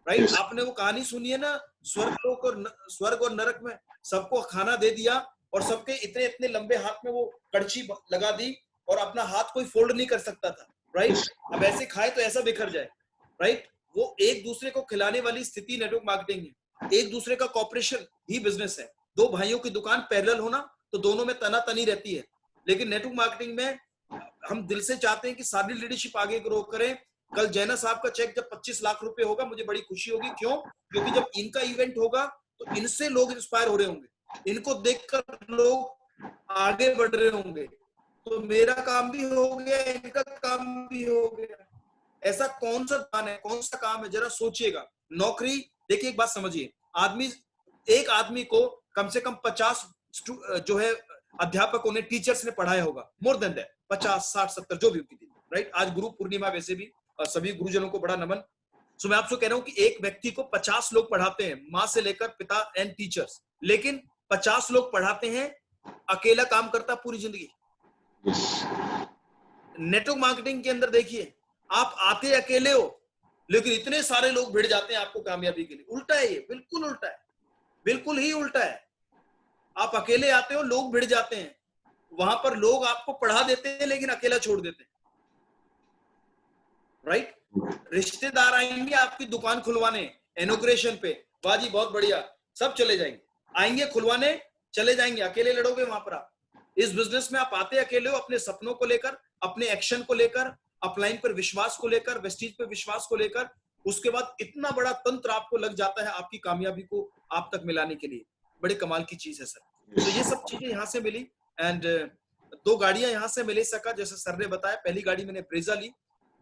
राइट। आपने वो कहानी सुनी है ना, स्वर्ग और नरक में सबको खाना दे दिया और सबके इतने इतने लंबे हाथ में वो कड़छी लगा दी और अपना हाथ कोई फोल्ड नहीं कर सकता था, राइट। अब ऐसे खाए तो ऐसा बिखर जाए, राइट। वो एक दूसरे को खिलाने वाली स्थिति नेटवर्क मार्केटिंग है, एक दूसरे का कॉपरेशन ही बिजनेस है। दो भाइयों की दुकान पैरेलल होना तो दोनों में तना तनी रहती है, लेकिन नेटवर्क मार्केटिंग में हम दिल से चाहते हैं कि सारी लीडरशिप आगे ग्रो करें। कल जैना साहब का चेक जब 25 लाख रुपए होगा, मुझे बड़ी खुशी होगी। क्यों? क्योंकि जब इनका इवेंट होगा तो इनसे लोग इंस्पायर हो रहे होंगे, इनको देखकर लोग आगे बढ़ रहे होंगे, तो मेरा काम भी हो गया, इनका काम भी हो गया। ऐसा कौन सा दान है, कौन सा काम है, जरा सोचिएगा। नौकरी, देखिए एक बात समझिए, एक आदमी को कम से कम 50 जो है अध्यापकों ने, टीचर्स ने पढ़ाया होगा, मोर देन दैट, 50, 60, 70 जो भी उनकी थी, राइट। आज गुरु पूर्णिमा, वैसे भी सभी गुरुजनों को बड़ा नमन। सो मैं आपसे कह रहा हूं कि एक व्यक्ति को 50 लोग पढ़ाते हैं, माँ से लेकर पिता एंड टीचर्स, लेकिन 50 लोग पढ़ाते हैं, अकेला काम करता पूरी जिंदगी। नेटवर्क मार्केटिंग के अंदर देखिए, आप आते अकेले हो, लेकिन इतने सारे लोग भिड़ जाते हैं आपको कामयाबी के लिए। उल्टा है ये, बिल्कुल उल्टा है, बिल्कुल ही उल्टा है। आप अकेले आते हो, लोग भिड़ जाते हैं, वहां पर लोग आपको पढ़ा देते हैं लेकिन अकेला छोड़ देते हैं, राइट। रिश्तेदार आएंगे आपकी दुकान खुलवाने, इनॉग्रेशन पे, वाह जी बहुत बढ़िया, सब चले जाएंगे, आएंगे खुलवाने, चले जाएंगे, अकेले लड़ोगे वहां पर आप। इस बिजनेस में आप आते अकेले हो, अपने सपनों को लेकर, अपने एक्शन को लेकर, अपलाइन पर विश्वास को लेकर, वेस्टीज पे विश्वास को लेकर। उसके बाद इतना बड़ा तंत्र आपको लग जाता है आपकी कामयाबी को आप तक मिलाने के लिए। बड़े कमाल की चीज है सर। तो ये सब चीजें यहाँ से मिली। एंड 2 गाड़ियां यहाँ से मिले सका, जैसे सर ने बताया। पहली गाड़ी मैंने ब्रेजा ली,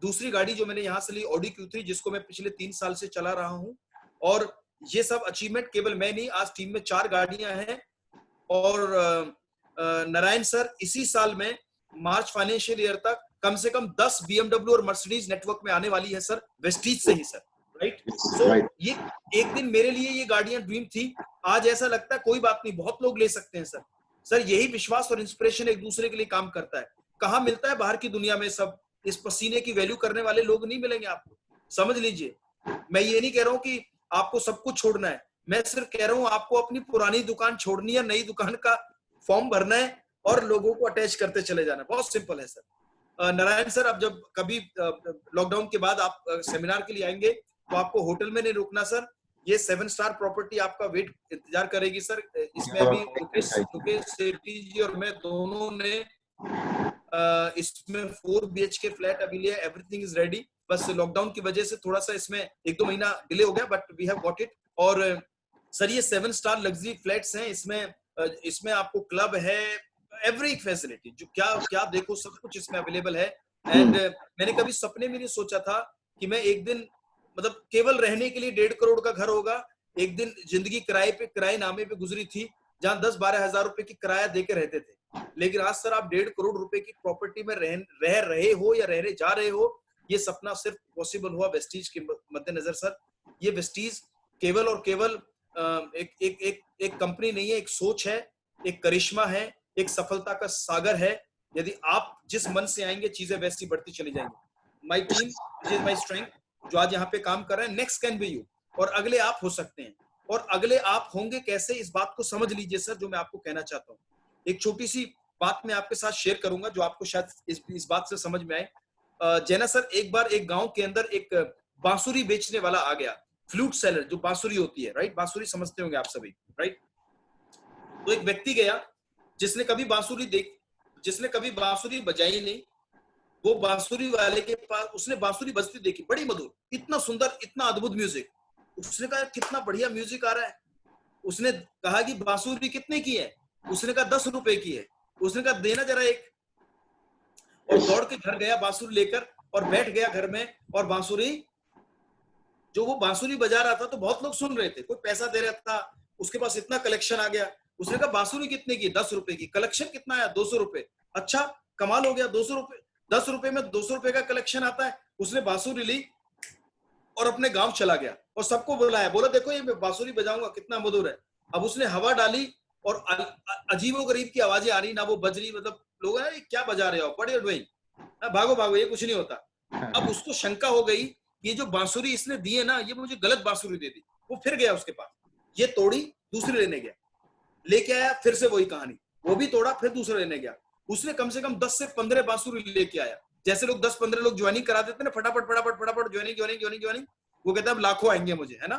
दूसरी गाड़ी जो मैंने यहाँ से ली ऑडी Q3, जिसको मैं पिछले 3 साल से चला रहा हूँ। और ये सब अचीवमेंट केवल मैं नहीं, आज टीम में 4 गाड़ियां हैं। और नारायण सर इसी साल में मार्च फाइनेंशियल ईयर तक कम से कम 10 BMW और मर्सिडीज नेटवर्क में आने वाली है सर, वेस्टीज से ही सर, राइट। सो ये एक दिन मेरे लिए ये गाड़ियां ड्रीम थी, आज ऐसा लगता है कोई बात नहीं, बहुत लोग ले सकते हैं सर। सर यही विश्वास और इंस्पिरेशन एक दूसरे के लिए काम करता है। कहाँ मिलता है बाहर की दुनिया में सब इस पसीने की वैल्यू करने वाले लोग नहीं मिलेंगे आपको, समझ लीजिए। मैं ये नहीं कह रहा हूँ कि आपको सब कुछ छोड़ना है, मैं सिर्फ कह रहा हूँ आपको अपनी पुरानी दुकान छोड़नी है, नई दुकान का फॉर्म भरना है और लोगों को अटैच करते चले जाना। बहुत सिंपल है सर। नारायण सर, अब जब कभी लॉकडाउन के बाद आप सेमिनार के लिए आएंगे तो आपको होटल में नहीं रुकना सर, ये 7 स्टार प्रॉपर्टी आपका वेट इंतजार करेगी सर। इसमें अभी मुकेश सेठी जी और मैं दोनों ने इसमें 4 BHK फ्लैट अभी लिया, एवरीथिंग इज रेडी। बस लॉकडाउन की वजह से थोड़ा सा इसमें 1-2 महीना डिले हो गया, but we have got it. और सर ये 7 स्टार लग्जरी फ्लैट्स हैं, इसमें आपको क्लब है, एवरी फैसिलिटी जो क्या देखो सब कुछ इसमें अवेलेबल है। एंड मैंने कभी सपने में नहीं सोचा था कि मैं एक दिन, मतलब केवल रहने के लिए 1.5 करोड़ का घर होगा। एक दिन जिंदगी किराए नामे पे गुजरी थी, जहां 10-12 हजार रुपए की किराया देके रहते थे। लेकिन आज सर आप 1.5 करोड़ रुपए की प्रॉपर्टी में रह रहे हो या रहने जा रहे हो, ये सपना सिर्फ पॉसिबल हुआ वेस्टीज के मद्देनजर सर। ये वेस्टीज केवल और केवल एक कंपनी नहीं है, एक सोच है, एक करिश्मा है, एक सफलता का सागर है। यदि आप जिस मन से आएंगे चीजें वैसी बढ़ती चली जाएंगी। My team is my strength, जो आज यहाँ पे काम कर रहे हैं, नेक्स्ट कैन बी यू, और अगले आप हो सकते हैं। और अगले आप होंगे कैसे, इस बात को समझ लीजिए सर, जो मैं आपको कहना चाहता हूँ। एक छोटी सी बात मैं आपके साथ शेयर करूंगा जो आपको शायद इस बात से समझ में आए। जैना सर, एक बार एक गांव के अंदर एक बांसुरी बेचने वाला आ गया, फ्लूट सेलर, जो बांसुरी होती है, राइट, बांसुरी समझते होंगे आप सभी, राइट। तो एक व्यक्ति गया जिसने कभी बांसुरी बजाई नहीं। वो बांसुरी वाले के पास उसने बांसुरी बजती देखी, बड़ी मधुर, इतना सुंदर, इतना अद्भुत म्यूजिक। उसने कहा कितना बढ़िया म्यूजिक आ रहा है। उसने कहा कि बांसुरी कितने की है? उसने कहा 10 रुपए की है। उसने कहा देना जरा एक, और दौड़ के घर गया बांसुरी लेकर और बैठ गया घर में। और बांसुरी, जो वो बांसुरी बजा रहा था तो बहुत लोग सुन रहे थे, कोई पैसा दे रहा था, उसके पास इतना कलेक्शन आ गया। उसने कहा बांसुरी कितने की? 10 रुपए की। कलेक्शन कितना है? 200 रुपए। अच्छा, कमाल हो गया, 200 रुपए, 10 रुपए में 200 रुपए का कलेक्शन आता है। उसने बांसुरी ली और अपने गांव चला गया और सबको बुलाया, बोला देखो ये मैं बांसुरी बजाऊंगा, कितना मधुर है। अब उसने हवा डाली और अजीबोगरीब की आवाजें आ रही, ना वो बज रही, मतलब लोग क्या बजा रहे हो, बड़े डोई, भागो भागो, ये कुछ नहीं होता। अब उसको शंका हो गई, ये जो बांसुरी इसने दी है ना, ये मुझे गलत बांसुरी दे दी। वो फिर गया उसके पास, ये तोड़ी, दूसरी लेने गया, लेके आया, फिर से वही कहानी, वो भी तोड़ा, फिर दूसरा लेने गया। उसने कम से कम 10 से 15 बांसुरी लेके आया। जैसे लोग 10-15 लोग ज्वाइनिंग करा देते ना, फटाफट ज्वाइनिंग। वो कहता है लाखों आएंगे मुझे, है ना,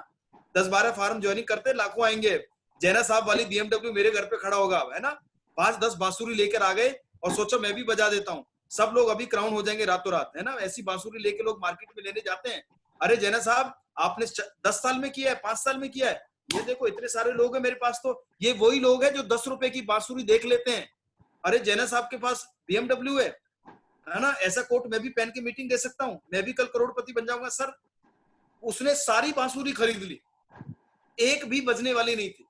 10-12 फार्म ज्वाइनिंग करते, लाखों आएंगे। जैना साहब वाली BMW मेरे घर पे खड़ा होगा, है ना। 5-10 बांसुरी लेकर आ गए और सोचा मैं भी बजा देता हूँ, सब लोग अभी क्राउन हो जाएंगे रातों रात, है ना। ऐसी बांसुरी लेके लोग मार्केट में लेने जाते हैं। अरे जैना साहब, आपने 10 साल में किया है, 5 साल में किया है, ये देखो इतने सारे लोग हैं मेरे पास। तो ये वही लोग हैं जो 10 रुपए की बांसुरी देख लेते हैं। अरे जैना साहब के पास BMW है ना, ऐसा कोट मैं भी पहन के मीटिंग दे सकता हूँ, मैं भी कल करोड़पति बन जाऊंगा सर। उसने सारी बांसुरी खरीद ली, एक भी बजने वाली नहीं थी।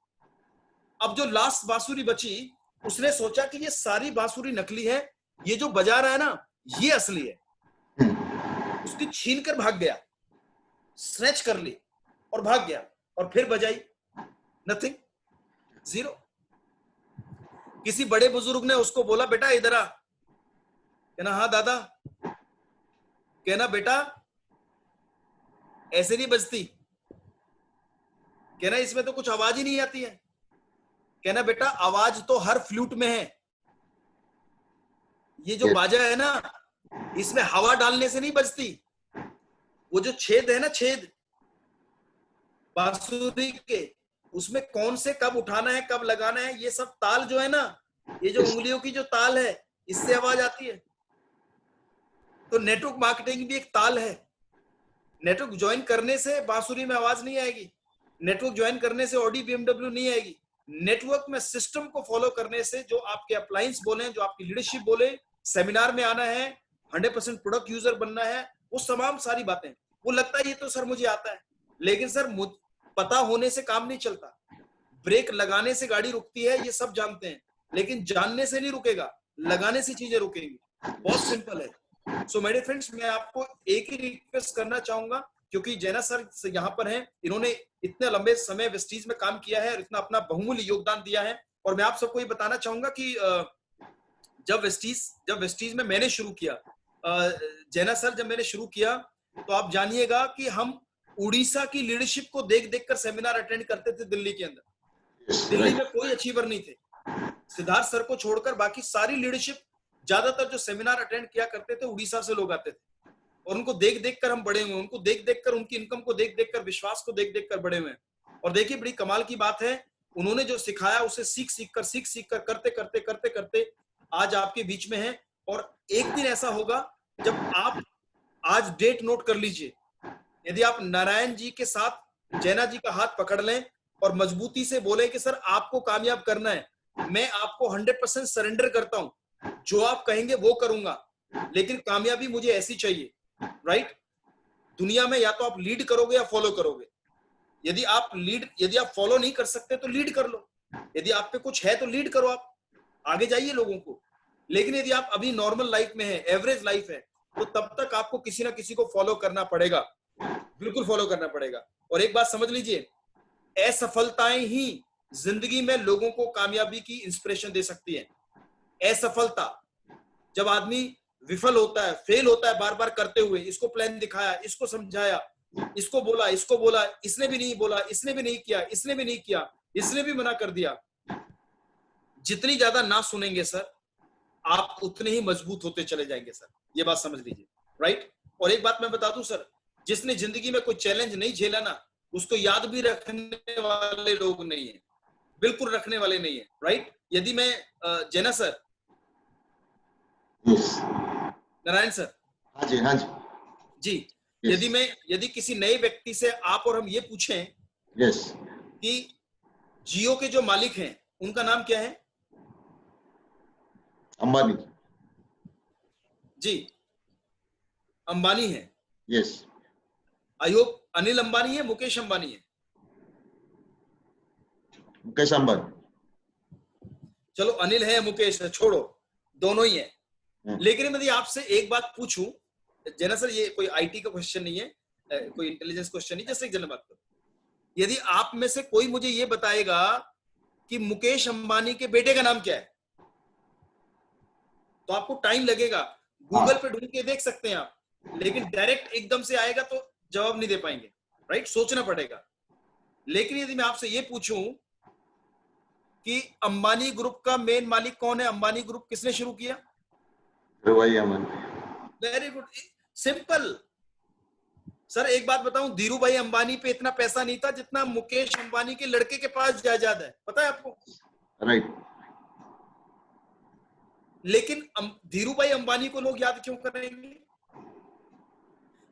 अब जो लास्ट बांसुरी बची, उसने सोचा कि ये सारी बांसुरी नकली है, ये जो बजा रहा है ना ये असली है। उसकी छीन कर भाग गया, स्नैच कर ली और भाग गया, और फिर बजाई, नथिंग, जीरो। किसी बड़े बुजुर्ग ने उसको बोला, बेटा इधर आ। कहना हाँ दादा। कहना बेटा ऐसे नहीं बजती। कहना इसमें तो कुछ आवाज ही नहीं आती है। कहना बेटा आवाज तो हर फ्लूट में है, ये जो बाजा है ना इसमें हवा डालने से नहीं बजती। वो जो छेद है ना, छेद बांसुरी के, उसमें कौन से कब उठाना है कब लगाना है, ये सब ताल जो है ना, ये जो उंगलियों की जो ताल है, इससे आवाज आती है। तो नेटवर्क मार्केटिंग भी एक ताल है। नेटवर्क ज्वाइन करने से बांसुरी में आवाज नहीं आएगी, नेटवर्क ज्वाइन करने से ऑडी बीएमडब्ल्यू नहीं आएगी। नेटवर्क में सिस्टम को फॉलो करने से, जो आपके अप्लायंस बोले, जो आपकी लीडरशिप बोले, सेमिनार में आना है, 100% प्रोडक्ट यूजर बनना है, वो तमाम सारी बातें। वो लगता है ये तो सर मुझे आता है, लेकिन सर पता होने से काम नहीं चलता। ब्रेक लगाने से गाड़ी रुकती है, ये सब जानते हैं, लेकिन जानने से नहीं रुकेगा, लगाने से चीजें रुकेंगी। बहुत सिंपल है। सो मेरे फ्रेंड्स, मैं आपको एक ही रिक्वेस्ट करना चाहूंगा, क्योंकि जैना सर यहाँ पर हैं, इन्होंने इतने लंबे समय वेस्टीज में काम किया है और इतना अपना बहुमूल्य योगदान दिया है। और मैं आप सबको ये बताना चाहूंगा कि जब वेस्टीज में मैंने शुरू किया, जैना सर जब मैंने शुरू किया, तो आप जानिएगा कि हम उड़ीसा की लीडरशिप को देख देख कर सेमिनार अटेंड करते थे दिल्ली के अंदर। दिल्ली में कोई अचीवर नहीं थे, सिद्धार्थ सर को छोड़कर बाकी सारी लीडरशिप, ज्यादातर जो सेमिनार अटेंड किया करते थे उड़ीसा से लोग आते थे, और उनको देख देख कर हम बड़े हुए, उनको देख देख कर, उनकी इनकम को देख देख कर, विश्वास को देख देख कर बड़े हुए। और देखिए बड़ी कमाल की बात है, उन्होंने जो सिखाया उसे सीख सीख कर करते करते करते करते आज आपके बीच में है। और एक दिन ऐसा होगा जब आप, आज डेट नोट कर लीजिए, यदि आप नारायण जी के साथ जैना जी का हाथ पकड़ लें और मजबूती से बोले कि सर आपको कामयाब करना है, मैं आपको 100% सरेंडर करता हूं, जो आप कहेंगे वो करूंगा, लेकिन कामयाबी मुझे ऐसी चाहिए, राइट? दुनिया में या तो आप लीड करोगे या फॉलो करोगे। यदि आप फॉलो नहीं कर सकते तो लीड कर लो, यदि आप पे कुछ है तो लीड करो, आप आगे जाइए लोगों को। लेकिन यदि आप अभी नॉर्मल लाइफ में है, एवरेज लाइफ है, तो तब तक आपको किसी ना किसी को फॉलो करना पड़ेगा, बिल्कुल फॉलो करना पड़ेगा। और एक बात समझ लीजिए, असफलताएं ही जिंदगी में लोगों को कामयाबी की इंस्पिरेशन दे सकती है। असफलता, जब आदमी विफल होता है, फेल होता है बार बार करते हुए, इसको प्लान दिखाया, इसको समझाया, इसको बोला, इसने भी नहीं बोला, इसने भी नहीं किया, इसने भी नहीं किया, इसने भी मना कर दिया, जितनी ज्यादा ना सुनेंगे सर, आप उतने ही मजबूत होते चले जाएंगे सर, ये बात समझ लीजिए, राइट? और एक बात मैं बता दूं सर, जिसने जिंदगी में कोई चैलेंज नहीं झेला ना, उसको याद भी रखने वाले लोग नहीं है, बिल्कुल रखने वाले नहीं है, राइट? यदि मैं जैना सर, नारायण सर, हाँ जी, हाँ जी जी, यदि किसी नए व्यक्ति से आप और हम ये पूछें कि जियो के जो मालिक हैं उनका नाम क्या है? अंबानी जी, अंबानी है। Yes. I hope Anil Ambani है, मुकेश अंबानी है? मुकेश अंबानी। चलो अनिल है, मुकेश है, छोड़ो, दोनों ही है। लेकिन यदि आपसे एक बात पूछूं, जैना सर, ये कोई आईटी का क्वेश्चन नहीं है, कोई इंटेलिजेंस क्वेश्चन नहीं, जैसे एक जनरल बात करो, यदि आप में से कोई मुझे ये बताएगा कि मुकेश अंबानी के बेटे का नाम क्या है, तो आपको टाइम लगेगा, गूगल पे ढूंढ के देख सकते हैं आप, लेकिन डायरेक्ट एकदम से आएगा तो जवाब नहीं दे पाएंगे, राइट? सोचना पड़ेगा। लेकिन यदि मैं आपसे ये पूछूं कि अंबानी ग्रुप का मेन मालिक कौन है, अंबानी ग्रुप किसने शुरू किया? Dhirubhai Ambani. Very good, simple sir. एक बात बताऊं, धीरूभाई अंबानी पे इतना पैसा नहीं था जितना मुकेश अंबानी के लड़के के पास जायदाद है, पता है आपको? राइट। लेकिन धीरूभाई अंबानी को लोग याद क्यों करेंगे?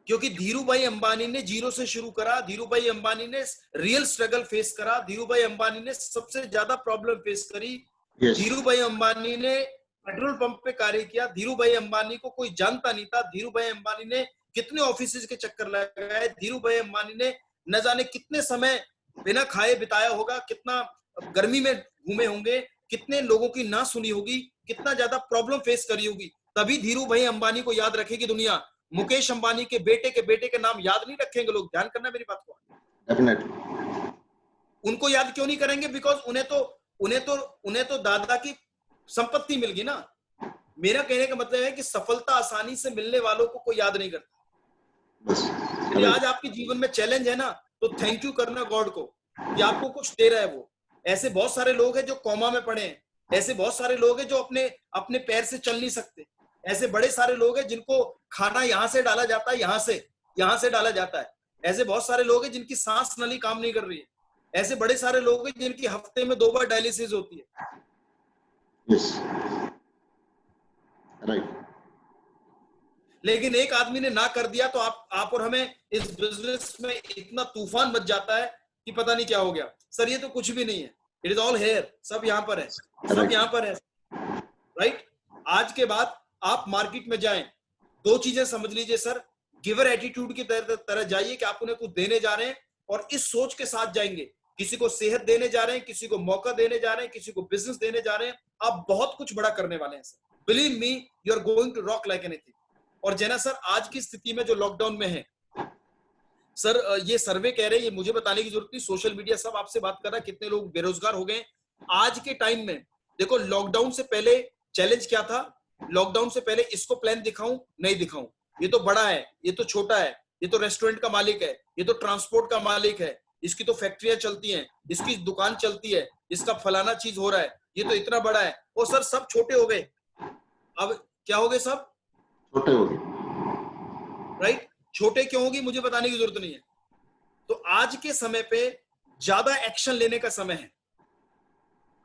क्योंकि धीरूभाई अंबानी ने जीरो से शुरू करा, धीरूभाई अंबानी ने रियल स्ट्रगल फेस करा, धीरूभाई अंबानी ने सबसे ज्यादा प्रॉब्लम फेस करी, धीरूभाई अंबानी ने पेट्रोल पंप पे कार्य किया, धीरूभाई अंबानी को कोई जानता नहीं था, धीरूभाई अंबानी ने कितने ऑफिसेज के चक्कर लगाए, धीरूभाई अंबानी ने न जाने कितने समय बिना खाए बिताया होगा, कितना गर्मी में घूमे होंगे, कितने लोगों की ना सुनी होगी, कितना ज्यादा प्रॉब्लम फेस करी होगी, तभी धीरू भाई अंबानी को याद रखेगी दुनिया। मुकेश अंबानी के बेटे के नाम याद नहीं रखेंगे लोग, ध्यान करना मेरी बात को। डेफिनेटली। उनको याद क्यों नहीं करेंगे? बिकॉज उन्हें तो दादा की संपत्ति मिल गई ना। मेरा कहने का मतलब है कि सफलता आसानी से मिलने वालों को कोई याद नहीं करता। यदि आज आपके जीवन में चैलेंज है ना, तो थैंक यू करना गॉड को कि आपको कुछ दे रहा है वो। ऐसे बहुत सारे लोग हैं जो कोमा में पड़े हैं, ऐसे बहुत सारे लोग हैं जो अपने पैर से चल नहीं सकते, ऐसे बड़े सारे लोग हैं जिनको खाना यहां से डाला जाता है, यहां से डाला जाता है, ऐसे बहुत सारे लोग हैं जिनकी सांस नली काम नहीं कर रही है, ऐसे बड़े सारे लोग हैं जिनकी हफ्ते में 2 बार डायलिसिस होती है। Yes, right. लेकिन एक आदमी ने ना कर दिया तो आप और हमें इस बिजनेस में इतना तूफान मच जाता है कि पता नहीं क्या हो गया। सर ये तो कुछ भी नहीं है, इट इज ऑल हेयर, सब यहाँ पर है, सब यहाँ पर है, राइट। आज के बाद आप मार्केट में जाएं, 2 चीजें समझ लीजिए सर। गिवर एटीट्यूड की तरह जाइए कि आप उन्हें कुछ देने जा रहे हैं, और इस सोच के साथ जाएंगे, किसी को सेहत देने जा रहे हैं, किसी को मौका देने जा रहे हैं, किसी को बिजनेस देने जा रहे हैं, आप बहुत कुछ बड़ा करने वाले हैं sir. Believe me, you are going to rock like anything. और जना सर, आज की स्थिति में जो लॉकडाउन में है सर, ये सर्वे कह रहे हैं, ये मुझे बताने की जरूरत नहीं, सोशल मीडिया सब आपसे बात कर रहा है, कितने लोग बेरोजगार हो गए आज के टाइम में। देखो, लॉकडाउन से पहले चैलेंज क्या था? लॉकडाउन से पहले इसको प्लान दिखाऊं नहीं दिखाऊं, ये तो बड़ा है, ये तो छोटा है, ये तो रेस्टोरेंट का मालिक है, ये तो ट्रांसपोर्ट का मालिक है, इसकी तो फैक्ट्रियां चलती हैं, इसकी दुकान चलती है, इसका फलाना चीज हो रहा है, ये तो इतना बड़ा है। वो सर सब छोटे हो गए। अब क्या हो गए? सब छोटे हो गए, राइट। छोटे क्यों होगी मुझे बताने की जरूरत नहीं है। तो आज के समय पे ज्यादा एक्शन लेने का समय है।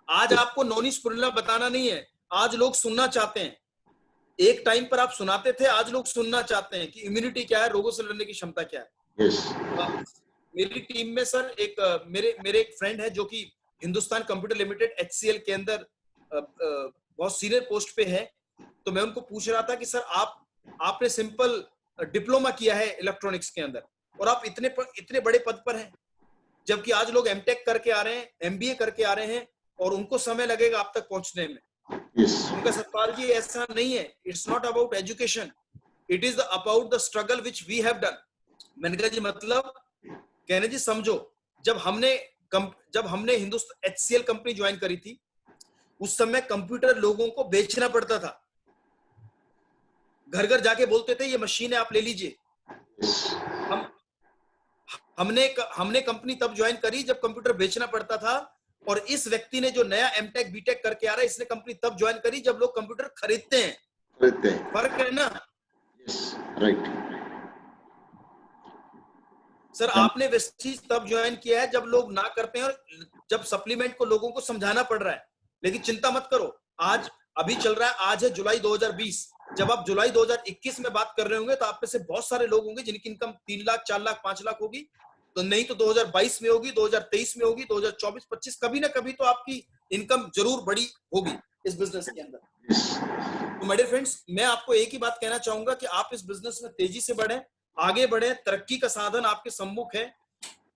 आज आपको नॉनी स्पुरिल्ला बताना नहीं है, आज लोग सुनना चाहते हैं। एक टाइम पर आप सुनाते थे, आज लोग सुनना चाहते हैं कि इम्यूनिटी क्या है, रोगों से लड़ने की क्षमता क्या है। यस। मेरी टीम में सर मेरे एक फ्रेंड है जो कि हिंदुस्तान कंप्यूटर लिमिटेड HCL के अंदर बहुत सीनियर पोस्ट पे है। तो मैं उनको पूछ रहा था कि सर आपने सिंपल डिप्लोमा किया है इलेक्ट्रॉनिक्स के अंदर, और आप इतने बड़े पद पर हैं, जबकि आज लोग एमटेक करके आ रहे हैं, MBA करके आ रहे हैं, और उनको समय लगेगा आप तक पहुंचने में। यस। उनका सतपाल जी, ऐसा नहीं है, it's not about education, it is about the struggle which we have done. मैंने कहा जी मतलब? कहने जी समझो, जब हमने हिंदुस्तान HCL कंपनी ज्वाइन करी थी, उस समय कंप्यूटर लोगों को बेचना पड़ता था, घर घर जाके बोलते थे ये मशीन है आप ले लीजिए। हमने कंपनी तब ज्वाइन करी जब कंप्यूटर बेचना पड़ता था, और इस व्यक्ति ने जो नया एमटेक बीटेक करके आ रहा है, इसने कंपनी तब ज्वाइन करी जब लोग कंप्यूटर खरीदते हैं। फर्क है ना? राइट। सर आपने वेस्टीज तब ज्वाइन किया है जब लोग ना करते हैं, और जब सप्लीमेंट को लोगों को समझाना पड़ रहा है। लेकिन चिंता मत करो, आज अभी चल रहा है, आज है जुलाई 2020। जब आप जुलाई 2021 में बात कर रहे होंगे तो आप में से बहुत सारे लोग होंगे जिनकी इनकम 3 लाख 4 लाख 5 लाख होगी, तो नहीं तो 2022 में होगी, 2023 में होगी, 2024-25 कभी ना कभी तो आपकी इनकम जरूर बड़ी होगी इस बिजनेस के अंदर। तो मेरे फ्रेंड्स, मैं आपको एक ही बात कहना चाहूंगा कि आप इस बिजनेस में तेजी से बढ़े, आगे बढ़े, तरक्की का साधन आपके सम्मुख है,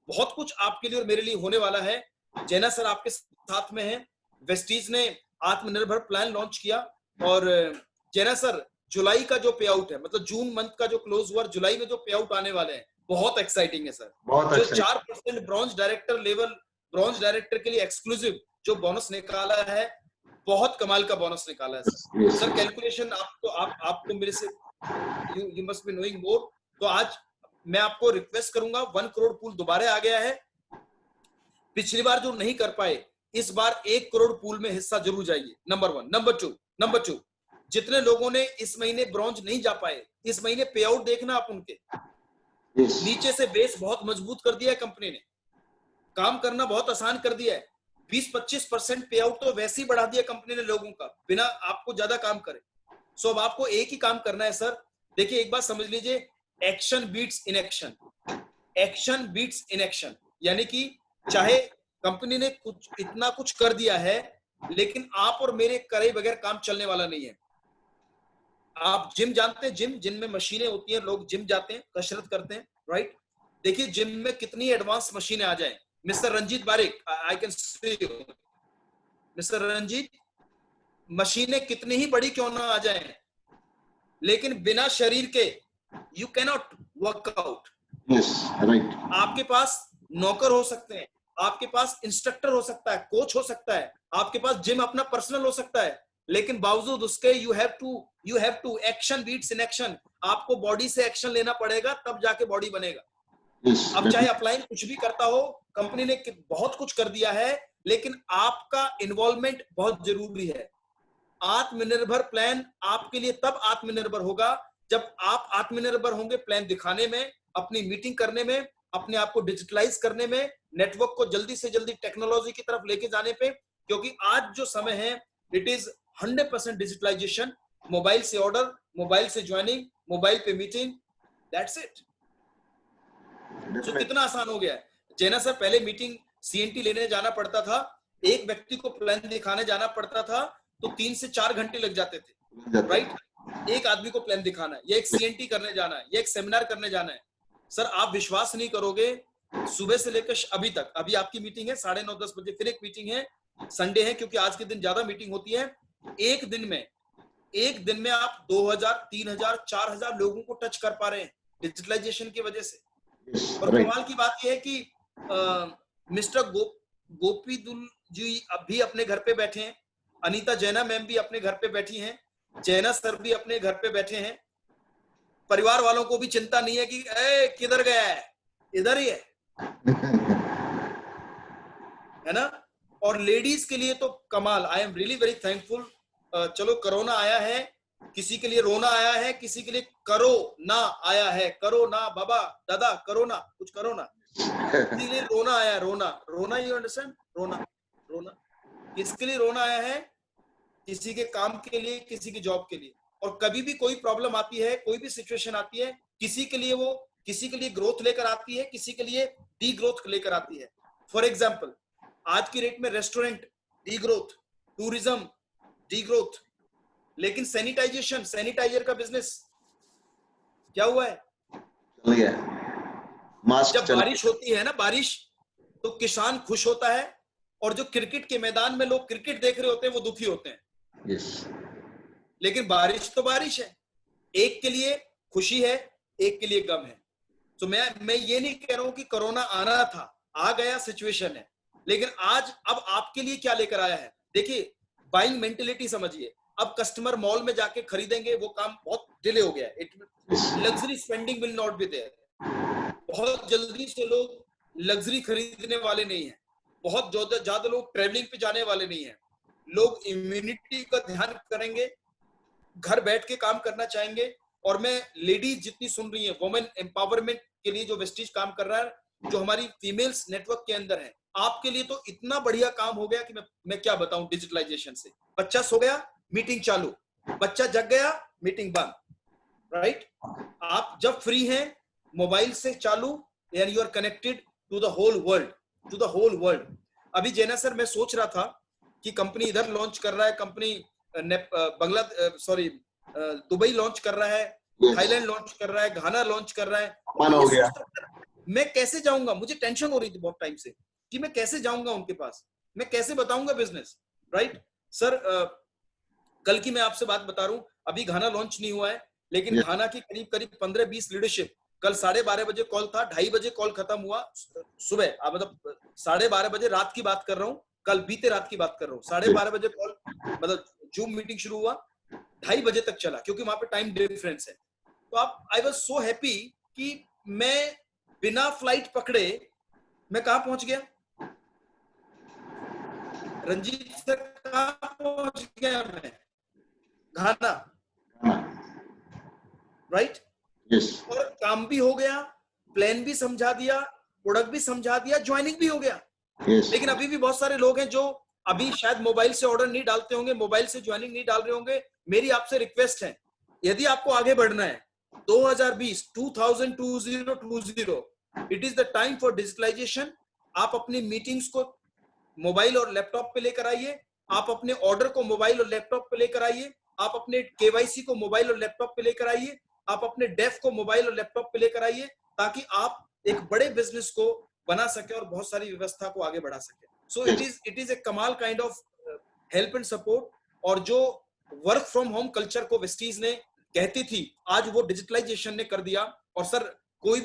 बहुत कुछ आपके लिए और मेरे लिए होने वाला है। जैना सर आपके साथ में है, वेस्टीज ने आत्मनिर्भर प्लान लॉन्च किया, और जैना सर जुलाई का जो पे आउट है, मतलब जून मंथ का जो क्लोज हुआ, जुलाई में जो पे आउट आने वाले हैं बहुत एक्साइटिंग है सर। जो 4% bronze director level, bronze director के लिए एक्सक्लूसिव जो बोनस निकाला है, बहुत कमाल का बोनस निकाला है सर। सर कैलकुलेशन आपको मेरे से यू मस्ट बी नोइंग मोर। तो आज मैं आपको रिक्वेस्ट करूंगा, 1 करोड़ पूल दोबारा आ गया है। पिछली बार जो नहीं कर पाए, इस बार 1 करोड़ पूल में हिस्सा जरूर जाइए, नंबर 1। नंबर 2, जितने लोगों ने इस महीने ब्रॉन्ज नहीं जा पाए, इस महीने पे आउट देखना आप उनके। नीचे से बेस बहुत मजबूत कर दिया है कंपनी ने, काम करना बहुत आसान कर दिया है। 20-25% पे आउट तो वैसे ही बढ़ा दिया कंपनी ने लोगों का, बिना आपको ज्यादा काम करे। सो अब आपको एक ही काम करना है सर। देखिए एक बात समझ लीजिए, action beats inaction, action beats inaction. यानी कि चाहे कंपनी ने इतना कुछ कर दिया है, लेकिन आप और मेरे करे बगैर काम चलने वाला नहीं है। आप जिम जानते हैं, जिम में मशीनें होती हैं, लोग जिम जाते हैं, कसरत करते हैं, राइट। देखिए जिम में कितनी एडवांस मशीनें आ जाएं, mister Ranjit Barik, I can see you. Mister Ranjit, मशीनें कितनी ही बड़ी क्यों ना आ जाएं, लेकिन बिना शरीर के you cannot work out. Yes, right. आपके पास नौकर हो सकते हैं, आपके पास इंस्ट्रक्टर हो सकता है, कोच हो सकता है, आपके पास जिम अपना पर्सनल हो सकता है, लेकिन बावजूद उसके you have to action beats in action. आपको बॉडी से एक्शन लेना पड़ेगा, तब जाके बॉडी बनेगा। यस, अब चाहे अपलाइन कुछ भी करता हो, कंपनी ने बहुत कुछ कर दिया है, लेकिन आपका इन्वॉल्वमेंट बहुत जरूरी है। आत्मनिर्भर प्लान आपके लिए तब आत्मनिर्भर होगा जब आप आत्मनिर्भर होंगे प्लान दिखाने में, अपनी मीटिंग करने में, अपने आप को डिजिटलाइज करने में, नेटवर्क को जल्दी से जल्दी टेक्नोलॉजी की तरफ लेके जाने पे। क्योंकि आज जो समय है, इट इज 100% डिजिटलाइजेशन। मोबाइल से ऑर्डर, मोबाइल से ज्वाइनिंग, मोबाइल पे मीटिंग, दैट्स इट। तो कितना आसान हो गया है। जेना सर, पहले मीटिंग सीएनटी लेने जाना पड़ता था, एक व्यक्ति को प्लान दिखाने जाना पड़ता था तो 3 से 4 घंटे लग जाते थे, राइट? एक आदमी को प्लान दिखाना है, या एक सीएनटी करने जाना है, या एक सेमिनार करने जाना है। सर आप विश्वास नहीं करोगे, सुबह से लेकर अभी तक, अभी आपकी मीटिंग है 9:30-10 बजे, फिर एक मीटिंग है, संडे है क्योंकि आज के दिन ज्यादा मीटिंग होती है। एक दिन में आप 2000, 3000, 4000 लोगों को टच कर पा रहे हैं डिजिटलाइजेशन की वजह से। और कमाल की बात यह है कि मिस्टर गोपीदुल जी अभी अपने घर पे बैठे हैं, अनीता जैना मैम भी अपने घर पे बैठी हैं, जैना सर भी अपने घर पे बैठे हैं। परिवार वालों को भी चिंता नहीं है कि किधर गया है, इधर ही है ना। और लेडीज के लिए तो कमाल, I am really very thankful. चलो कोरोना आया है, किसी के लिए रोना आया है, किसी के लिए करो ना आया है। करो ना बाबा दादा, करो ना, कुछ करो ना। किसी के लिए रोना आया, रोना, यू अंडरस्टैंड, रोना किसके लिए रोना आया है? किसी के काम के लिए, किसी की जॉब के लिए। और कभी भी कोई प्रॉब्लम आती है, कोई भी सिचुएशन आती है, किसी के लिए ग्रोथ लेकर आती है, किसी के लिए डी ग्रोथ लेकर आती है। फॉर एग्जाम्पल, आज की रेट में restaurant D growth, tourism D growth, लेकिन सैनिटाइजर का बिजनेस क्या हुआ है? चल गया। जब बारिश होती है ना, बारिश, तो किसान खुश होता है, और जो क्रिकेट के मैदान में लोग क्रिकेट देख रहे होते हैं वो दुखी होते हैं। yes. लेकिन बारिश तो बारिश है, एक के लिए खुशी है, एक के लिए गम है। तो मैं ये नहीं कह रहा हूं कि कोरोना आना था, आ गया, सिचुएशन है, लेकिन आज अब आपके लिए क्या लेकर आया है। देखिए, बाइंग मेंटेलिटी समझिए। अब कस्टमर मॉल में जाके खरीदेंगे, वो काम बहुत डिले हो गया है। Luxury spending will not be there. बहुत जल्दी से लोग लग्जरी खरीदने वाले नहीं है, बहुत ज्यादा लोग ट्रेवलिंग पे जाने वाले नहीं है। लोग इम्यूनिटी का ध्यान करेंगे, घर बैठ के काम करना चाहेंगे। और मैं लेडीज जितनी सुन रही है, वुमेन एम्पावरमेंट के लिए जो वेस्टिज काम कर रहा है, जो हमारी फीमेल्स नेटवर्क के अंदर है, आपके लिए तो इतना बढ़िया काम हो गया कि मैं क्या बताऊं। डिजिटलाइजेशन से बच्चा सो गया, मीटिंग चालू, बच्चा जग गया, मीटिंग बंद, राइट? आप जब फ्री हैं, मोबाइल से चालू, and you are connected to the whole world. अभी जेना सर, मैं सोच रहा था कि कंपनी इधर लॉन्च कर रहा है, कंपनी दुबई लॉन्च कर रहा है, थाईलैंड लॉन्च कर रहा है, घाना लॉन्च कर रहा है। हो गया। मैं कैसे जाऊंगा? मुझे टेंशन हो रही थी बहुत टाइम से कि मैं कैसे जाऊंगा उनके पास, मैं कैसे बताऊंगा बिजनेस, राइट? सर कल की मैं आपसे बात बता रहा हूं, अभी घाना लॉन्च नहीं हुआ है, लेकिन घाना की करीब 15-20 लीडरशिप, कल 12:30 बजे कॉल था, 2:30 बजे कॉल खत्म हुआ सुबह, मतलब 12:30 बजे रात की बात कर रहा हूँ, कल बीते रात की बात कर रहा हूँ। 12:30 बजे कॉल, मतलब जूम मीटिंग शुरू हुआ, 2:30 बजे तक चला, क्योंकि वहां पे टाइम डिफरेंस है। तो आई वाज सो हैप्पी कि मैं बिना फ्लाइट पकड़े मैं कहां पहुंच गया, रंजीत सर, कहां पहुंच गया मैं? घाना, राइट? और काम भी हो गया, प्लान भी समझा दिया, प्रोडक्ट भी समझा दिया, ज्वाइनिंग भी हो गया। लेकिन अभी भी बहुत सारे लोग हैं जो अभी शायद मोबाइल से ऑर्डर नहीं डालते होंगे, मोबाइल से ज्वाइनिंग नहीं डाल रहे होंगे। मेरी आपसे रिक्वेस्ट है, यदि आपको आगे बढ़ना है, 2020 it is the time for digitalization. आप अपनी मीटिंग्स को मोबाइल और लैपटॉप पे लेकर आइए, आप अपने ऑर्डर को मोबाइल और लैपटॉप पे लेकर आइए, आप अपने केवाईसी को मोबाइल और लैपटॉप पे लेकर आइए, आप अपने डेफ को मोबाइल और लैपटॉप पे लेकर आइए, ताकि आप एक बड़े बिजनेस को बना सके और बहुत सारी व्यवस्था को आगे बढ़ा सके। सो इट इज ए कमाल kind of help and support. और जो वर्क फ्रॉम होम कल्चर को वेस्टीज ने कहती थी, आज वो डिजिटलाइजेशन ने कर दिया। और सर कोई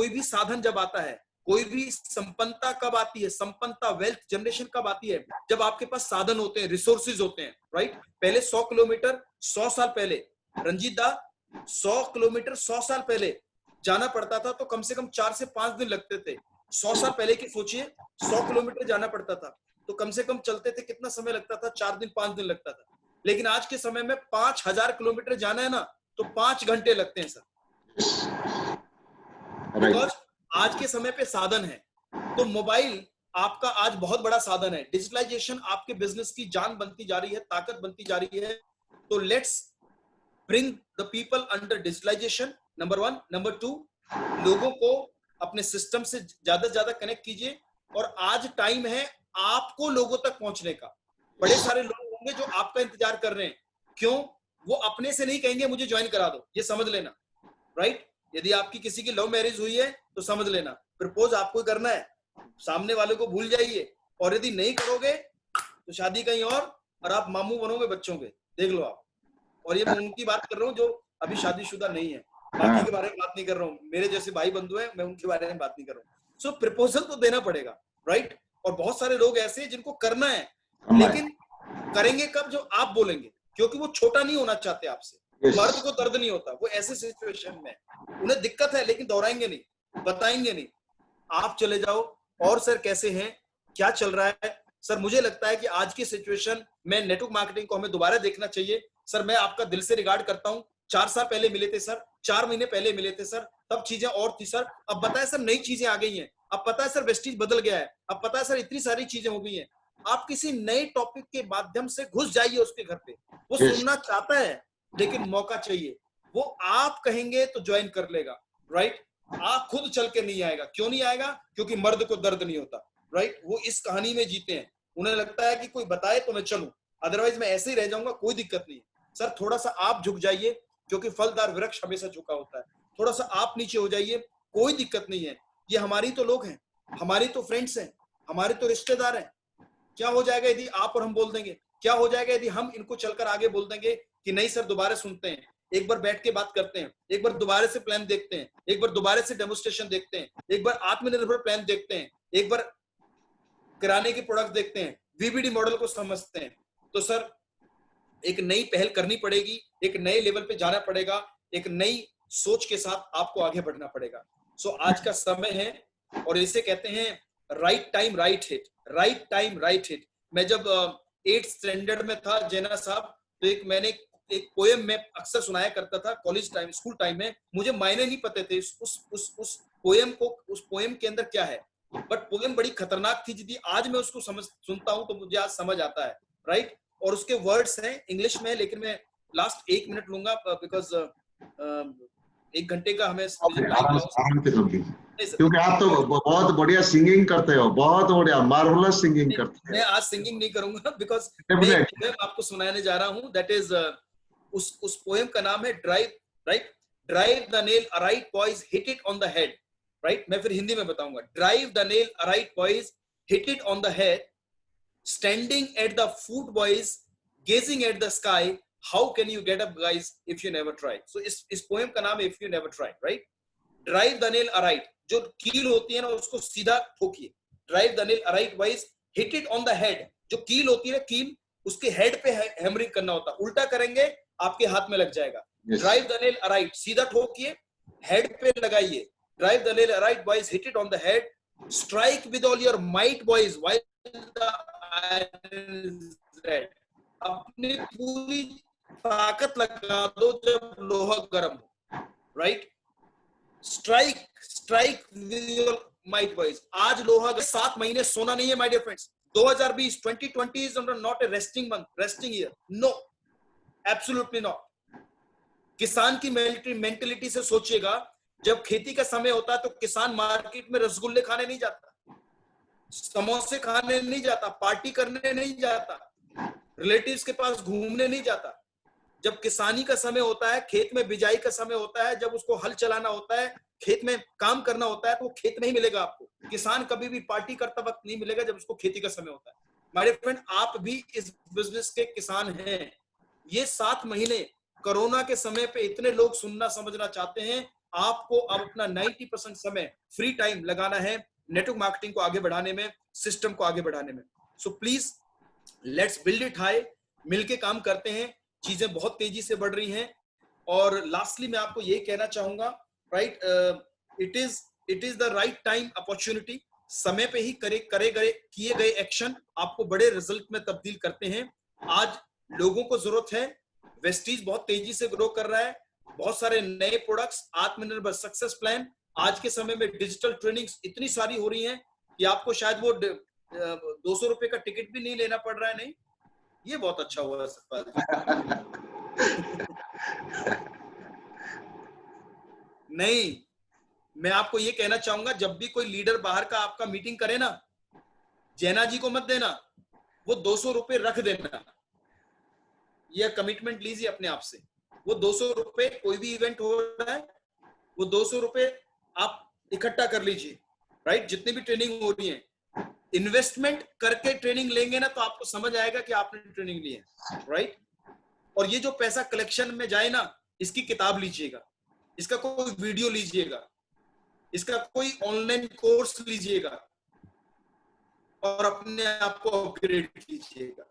भी साधन जब आता है, कोई भी संपन्नता कब आती है, संपन्नता वेल्थ जनरेशन कब आती है, जब आपके पास साधन होते हैं, रिसोर्सेज होते हैं, राइट। पहले 100 किलोमीटर 100 साल पहले, रंजीत दा, 100 किलोमीटर 100 साल पहले जाना पड़ता था तो कम से कम 4 से 5 दिन लगते थे। 100 साल पहले की सोचिए, 100 किलोमीटर जाना पड़ता था तो कम से कम चलते थे, कितना समय लगता था? 4 दिन 5 दिन लगता था। लेकिन आज के समय में 5000 किलोमीटर जाना है ना तो 5 घंटे लगते हैं सर, बिकॉज आज के समय पे साधन है। तो मोबाइल आपका आज बहुत बड़ा साधन है। डिजिटलाइजेशन आपके बिजनेस की जान बनती जा रही है, ताकत बनती जा रही है। तो let's bring the people under digitalization, number 1। Number 2, लोगों को अपने सिस्टम से ज्यादा से ज्यादा कनेक्ट कीजिए। और आज टाइम है आपको लोगों तक पहुंचने का। बड़े सारे लोग होंगे जो आपका इंतजार कर रहे हैं, क्यों? वो अपने से नहीं कहेंगे मुझे ज्वाइन करा दो, ये समझ लेना, राइट। यदि आपकी किसी की लव मैरिज हुई है तो समझ लेना प्रपोज आपको करना है, सामने वाले को भूल जाइए। और यदि नहीं करोगे तो शादी कहीं और आप मामू बनोगे बच्चों के, देख लो आप। और ये मैं उनकी बात कर रहा हूँ जो अभी शादीशुदा नहीं है, बाकी के बारे में बात नहीं कर रहा हूँ। मेरे जैसे भाई बंधु हैं, मैं उनके बारे में बात नहीं कर रहा हूँ। सो प्रपोजल तो देना पड़ेगा, राइट। और बहुत सारे लोग ऐसे हैं जिनको करना है, लेकिन करेंगे कब? जो आप बोलेंगे, क्योंकि वो छोटा नहीं होना चाहते आपसे। मर्द को दर्द नहीं होता, वो ऐसे सिचुएशन में उन्हें दिक्कत है, लेकिन दोहराएंगे नहीं, बताएंगे नहीं। आप चले जाओ और सर कैसे हैं, क्या चल रहा है? सर मुझे लगता है कि आज की सिचुएशन में नेटवर्क मार्केटिंग को हमें दोबारा देखना चाहिए। सर मैं आपका दिल से रिगार्ड करता हूँ। 4 साल पहले मिले थे सर, 4 महीने पहले मिले थे सर, तब चीजें और थी सर। अब पता है सर नई चीजें आ गई हैं, अब पता है सर वेस्टीज बदल गया है, अब पता है सर इतनी सारी चीजें हो गई हैं। आप किसी नए टॉपिक के माध्यम से घुस जाइए उसके घर पे, वो सुनना चाहता है लेकिन मौका चाहिए। वो आप कहेंगे तो ज्वाइन कर लेगा, राइट। आप खुद चल के नहीं आएगा। क्यों नहीं आएगा? क्योंकि मर्द को दर्द नहीं होता, राइट। वो इस कहानी में जीते हैं, उन्हें लगता है कि कोई बताए तो मैं चलूं, अदरवाइज मैं ऐसे ही रह जाऊंगा, कोई दिक्कत नहीं। सर थोड़ा सा आप झुक जाइए, क्योंकि फलदार वृक्ष हमेशा झुका होता है। थोड़ा सा आप नीचे हो जाइए, कोई दिक्कत नहीं है। ये हमारी तो लोग हैं, हमारी तो फ्रेंड्स हैं, हमारे तो रिश्तेदार हैं। क्या हो जाएगा यदि आप और हम बोल देंगे? क्या हो जाएगा यदि हम इनको चलकर आगे बोल देंगे कि नहीं सर दोबारा सुनते हैं, एक बार बैठ के बात करते हैं, एक बार दोबारा से प्लान देखते हैं, एक बार दोबारा से डेमोन्स्ट्रेशन देखते हैं, एक बार आत्मनिर्भर प्लान देखते हैं, एक बार किराने के प्रोडक्ट देखते हैं, वीबीडी मॉडल को समझते हैं। तो सर एक नई पहल करनी पड़ेगी, एक नए लेवल पे जाना पड़ेगा, एक नई सोच के साथ आपको आगे बढ़ना पड़ेगा। सो आज का समय है, और इसे कहते हैं right time right hit, right time right hit. मैं जब 8th स्टैंडर्ड में था जेना साहब, तो मैंने एक पोएम में अक्सर सुनाया करता था कॉलेज टाइम, स्कूल टाइम में। मुझे मायने नहीं पते थे उस पोएम को, उस पोएम के अंदर क्या है, बट पोएम बड़ी खतरनाक थी। यदि आज मैं उसको सुनता हूं तो मुझे आज समझ आता है, राइट। और उसके वर्ड्स हैं इंग्लिश में, लेकिन मैं लास्ट 1 मिनट लूंगा बिकॉज 1 घंटे का हमें आराम से, क्योंकि आप तो बहुत बढ़िया सिंगिंग करते हो, बहुत बढ़िया मार्वलस सिंगिंग करते हो। मैं आज सिंगिंग नहीं करूंगा बिकॉज मैं आपको सुनाने जा रहा हूं। दैट इज उस पोएम का नाम है drive, right. Drive the nail right boys, hit it on the head, right. मैं फिर हिंदी में बताऊंगा। Drive the nail right boys, hit it on the head, standing at the foot boys, gazing at the sky, how can you get up guys if you never try? So इस poem का नाम है if you never try, right? Drive the nail aright, जो कील होती है ना उसको सीधा ठोकिए। Drive the nail aright boys, hit it on the head, जो कील होती है कील, उसके हेड पे हैमरिंग करना होता है, उल्टा करेंगे आपके हाथ में लग जाएगा। Drive the nail aright, सीधा ठोकिए, हेड पे लगाइए। Drive the nail aright boys, hit it on the head, strike with all your might boys while the अपनी पूरी ताकत लगा दो जब लोहा गर्म हो, right. Strike with your might boys. आज लोहा 7 महीने सोना नहीं है my dear friends. 2020 2020 is not a resting month, resting year, no, absolutely not. किसान की मेंटेलिटी से सोचिएगा, जब खेती का समय होता है तो किसान मार्केट में रसगुल्ले खाने नहीं जाता, समोसे खाने नहीं जाता, पार्टी करने नहीं जाता, रिलेटिव्स के पास घूमने नहीं जाता। जब किसानी का समय होता है, खेत में बिजाई का समय होता है, जब उसको हल चलाना होता है, खेत में काम करना होता है, तो वो खेत नहीं मिलेगा आपको। किसान कभी भी पार्टी करता वक्त नहीं मिलेगा जब उसको खेती का समय होता है। माय फ्रेंड, आप भी इस बिजनेस के किसान हैं। ये 7 महीने कोरोना के समय पे इतने लोग सुनना समझना चाहते हैं। आपको अब अपना 90% समय फ्री टाइम लगाना है नेटवर्क मार्केटिंग को आगे बढ़ाने में, सिस्टम को आगे बढ़ाने में। So please let's build it high, मिलके काम करते हैं। चीजें बहुत तेजी से बढ़ रही हैं। और लास्टली मैं आपको ये कहना चाहूंगा, right, it is the right time opportunity. समय पे ही किए गए एक्शन आपको बड़े रिजल्ट में तब्दील करते हैं। आज लोगों को जरूरत है, वेस्टीज बहुत तेजी से ग्रो कर रहा है, बहुत सारे नए प्रोडक्ट्स, आत्मनिर्भर सक्सेस प्लान। आज के समय में डिजिटल ट्रेनिंग्स इतनी सारी हो रही हैं कि आपको शायद वो 200 रुपए का टिकट भी नहीं लेना पड़ रहा है। नहीं, ये बहुत अच्छा हुआ सर। नहीं, मैं आपको ये कहना चाहूंगा, जब भी कोई लीडर बाहर का आपका मीटिंग करे ना, जैना जी को मत देना, वो 200 रुपए रख देना। ये कमिटमेंट लीजिए अपने आप से। वो 200 रुपए, कोई भी इवेंट हो रहा है, वो 200 रुपए आप इकट्ठा कर लीजिए, राइट। जितनी भी ट्रेनिंग हो रही है, इन्वेस्टमेंट करके ट्रेनिंग लेंगे ना, तो आपको समझ आएगा कि आपने ट्रेनिंग ली है, राइट। और ये जो पैसा कलेक्शन में जाए ना, इसकी किताब लीजिएगा, इसका कोई वीडियो लीजिएगा, इसका कोई ऑनलाइन कोर्स लीजिएगा और अपने आप को अपग्रेड कीजिएगा,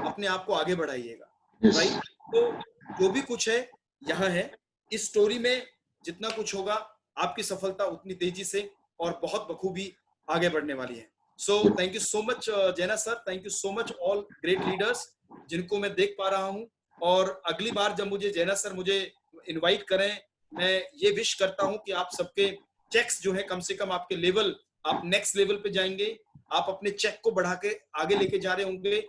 अपने आप को आगे बढ़ाइएगा, राइट। तो जो भी कुछ है यहाँ है, इस स्टोरी में जितना कुछ होगा, आपकी सफलता उतनी तेजी से और बहुत बखूबी आगे बढ़ने वाली है। So thank you so much Jaina sir, thank you so much all great leaders जिनको मैं देख पा रहा हूँ। और अगली बार जब मुझे जैना सर मुझे इनवाइट करें, मैं ये विश करता हूँ कि आप सबके चेक्स जो है, कम से कम आपके लेवल, आप नेक्स्ट लेवल पे जाएंगे, आप अपने चेक को बढ़ा के आगे लेके जा रहे होंगे,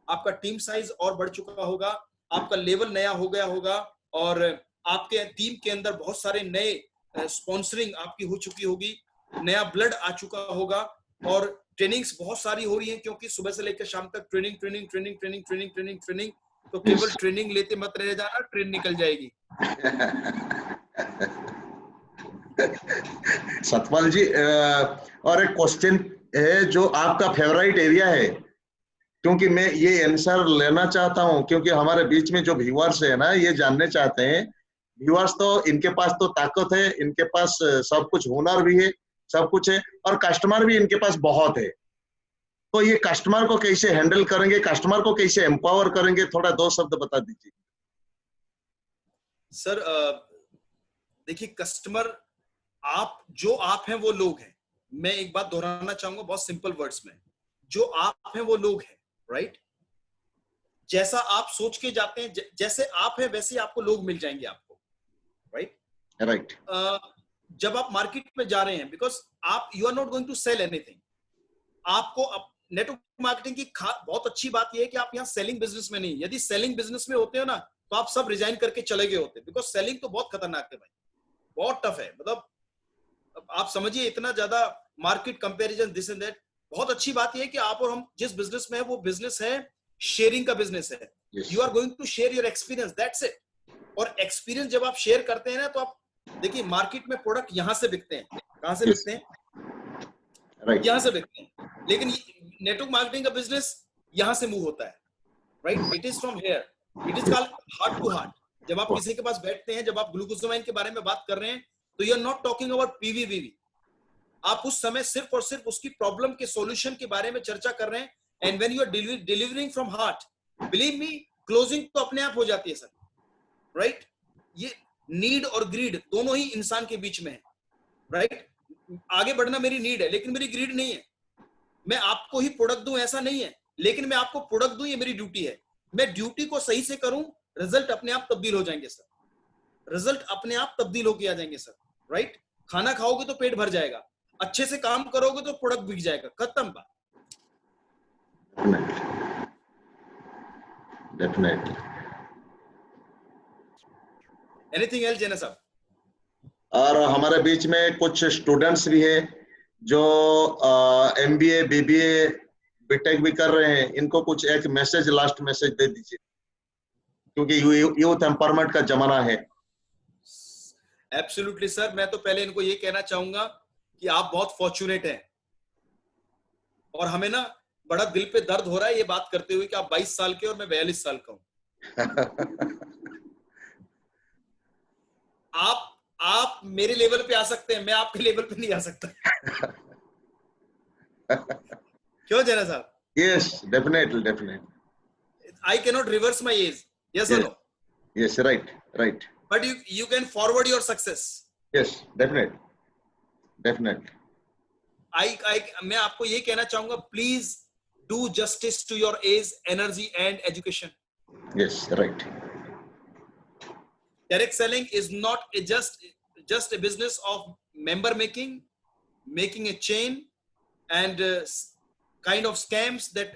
आपका टीम साइज और बढ़ चुका होगा, आपका लेवल नया हो गया होगा, और आपके टीम के अंदर बहुत सारे नए स्पॉन्सरिंग आपकी हो चुकी होगी, नया ब्लड आ चुका होगा, और ट्रेनिंग्स बहुत सारी हो रही हैं, क्योंकि सुबह से लेकर शाम तक training training training training training training training. तो केवल ट्रेनिंग लेते मत रह जाना, ट्रेन निकल जाएगी। सतपाल जी, और एक क्वेश्चन है जो आपका फेवरेट एरिया है, क्योंकि मैं ये आंसर लेना चाहता हूं, क्योंकि हमारे बीच में जो व्यूअर्स है ना, ये जानने चाहते हैं। व्यूअर्स तो इनके पास तो ताकत है, इनके पास सब कुछ हुनर भी है, सब कुछ है, और कस्टमर भी इनके पास बहुत है। तो ये कस्टमर को कैसे हैंडल करेंगे, कस्टमर को कैसे एम्पावर करेंगे, थोड़ा 2 शब्द बता दीजिए सर। देखिए, कस्टमर, आप हैं वो लोग हैं। मैं एक बात दोहराना चाहूंगा बहुत सिंपल वर्ड्स में, जो आप हैं वो लोग हैं, राइट। जैसा आप सोच के जाते हैं, जैसे आप हैं वैसे आपको लोग मिल जाएंगे आपको, राइट। राइट। जब आप मार्केट में जा रहे हैं, बिकॉज आप you are not going to sell anything. आपको नेटवर्क मार्केटिंग की बहुत अच्छी बात यह है कि आप यहाँ सेलिंग बिजनेस में नहीं। यदि सेलिंग बिजनेस में होते हो ना, तो आप सब रिजाइन करके चले गए होते, बिकॉज सेलिंग तो बहुत खतरनाक है भाई, बहुत टफ है। मतलब आप समझिए, इतना ज्यादा market comparison, this and that. बहुत अच्छी बात यह है कि आप और हम जिस बिजनेस में है, वो बिजनेस है शेयरिंग का बिजनेस है। You are going to share your experience, that's it. और एक्सपीरियंस जब आप शेयर करते हैं ना, तो आप देखिए, मार्केट में प्रोडक्ट यहां से बिकते हैं। कहां से बिकते हैं? यहां से बिकते हैं। लेकिन नेटवर्क मार्केटिंग का बिजनेस यहां से मूव होता है, right. It is from here, it is called heart to heart. जब आप किसी के पास बैठते हैं, जब आप ग्लूकोसामाइन के बारे में बात कर रहे हैं, तो you are not talking about पीवीवीवी। आप उस समय सिर्फ और सिर्फ उसकी प्रॉब्लम के सॉल्यूशन के बारे में चर्चा कर रहे हैं। And when you are delivering from heart, believe me, closing तो अपने आप हो जाती है सर, राइट। ये नीड और ग्रीड दोनों ही इंसान के बीच में है, राइट। आगे बढ़ना मेरी नीड है, लेकिन मेरी ग्रीड नहीं है। मैं आपको ही प्रोडक्ट दूं ऐसा नहीं है, लेकिन मैं आपको प्रोडक्ट दूं, ये मेरी ड्यूटी है। मैं ड्यूटी को सही से करूं, रिजल्ट अपने आप तब्दील हो जाएंगे सर। रिजल्ट अपने आप तब्दील होके आ जाएंगे सर, राइट। खाना खाओगे तो पेट भर जाएगा, अच्छे से काम करोगे तो प्रोडक्ट बिक जाएगा, खत्म बात। डेफिनेटली। एनीथिंग एल्स जैना साहब? और हमारे बीच में कुछ स्टूडेंट्स भी है जो एमबीए, बीबीए, बीटेक भी कर रहे हैं। इनको कुछ एक मैसेज, लास्ट मैसेज दे दीजिए। क्योंकि यूथ एम्पावरमेंट का जमाना है। एब्सोल्युटली सर, मैं तो पहले इनको ये कहना चाहूंगा कि आप बहुत फॉर्चुनेट हैं, और हमें ना बड़ा दिल पे दर्द हो रहा है ये बात करते हुए कि आप 22 साल के और मैं 42 साल का हूं। आप मेरे लेवल पे आ सकते हैं, मैं आपके लेवल पे नहीं आ सकता। क्यों जना साहब? Yes, definitely, definitely. I cannot reverse my age, yes or Yes, no? yes, right, right. But you can forward your success. Yes, definitely, definitely. मैं आपको ये कहना चाहूंगा, please do justice to your age, energy and education. Yes, right. Direct selling is not just a business of member making a chain, and kind of scams that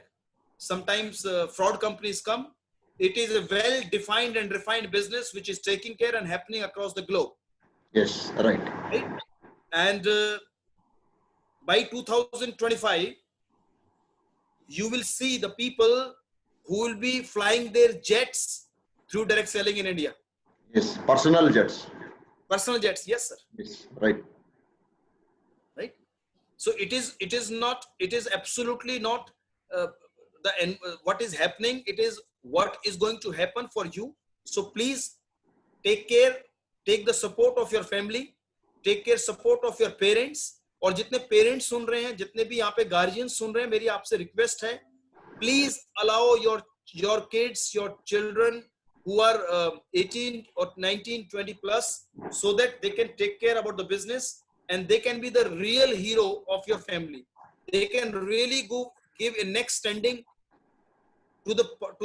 sometimes fraud companies come. It is a well defined and refined business which is taking care and happening across the globe, Yes, right. right? And by 2025 you will see the people who will be flying their jets through direct selling in India. Yes, personal jets. Personal jets, yes sir. Yes, right. Right. So it is absolutely not what is happening. It is what is going to happen for you. So please take care, take the support of your family, take care support of your parents. और जितने parents सुन रहे हैं, जितने भी यहाँ पे guardian सुन रहे हैं, मेरी आपसे रिक्वेस्ट है, please allow your kids, your children who are 18 or 19, 20 plus, so that they can take care about the business and they can be the real hero of your family. They can really go give a next standing to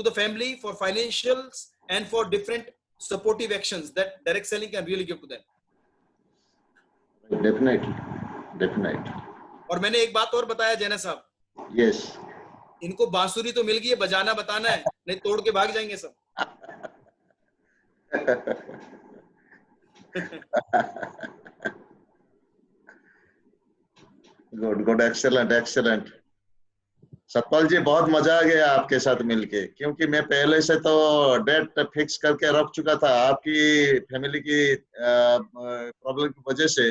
the family for financials and for different supportive actions that direct selling can really give to them. Definitely, definitely. और मैंने एक बात और बताया जैना साहब, Yes. इनको बांसुरी तो मिल गई है, बजाना बताना है, नहीं तोड़ के भाग जाएंगे सब। Good good, excellent excellent. Satpal ji, बहुत मजा आ गया आपके साथ मिलके, क्योंकि मैं पहले से तो डेट फिक्स करके रख चुका था। आपकी फैमिली की प्रॉब्लम की वजह से,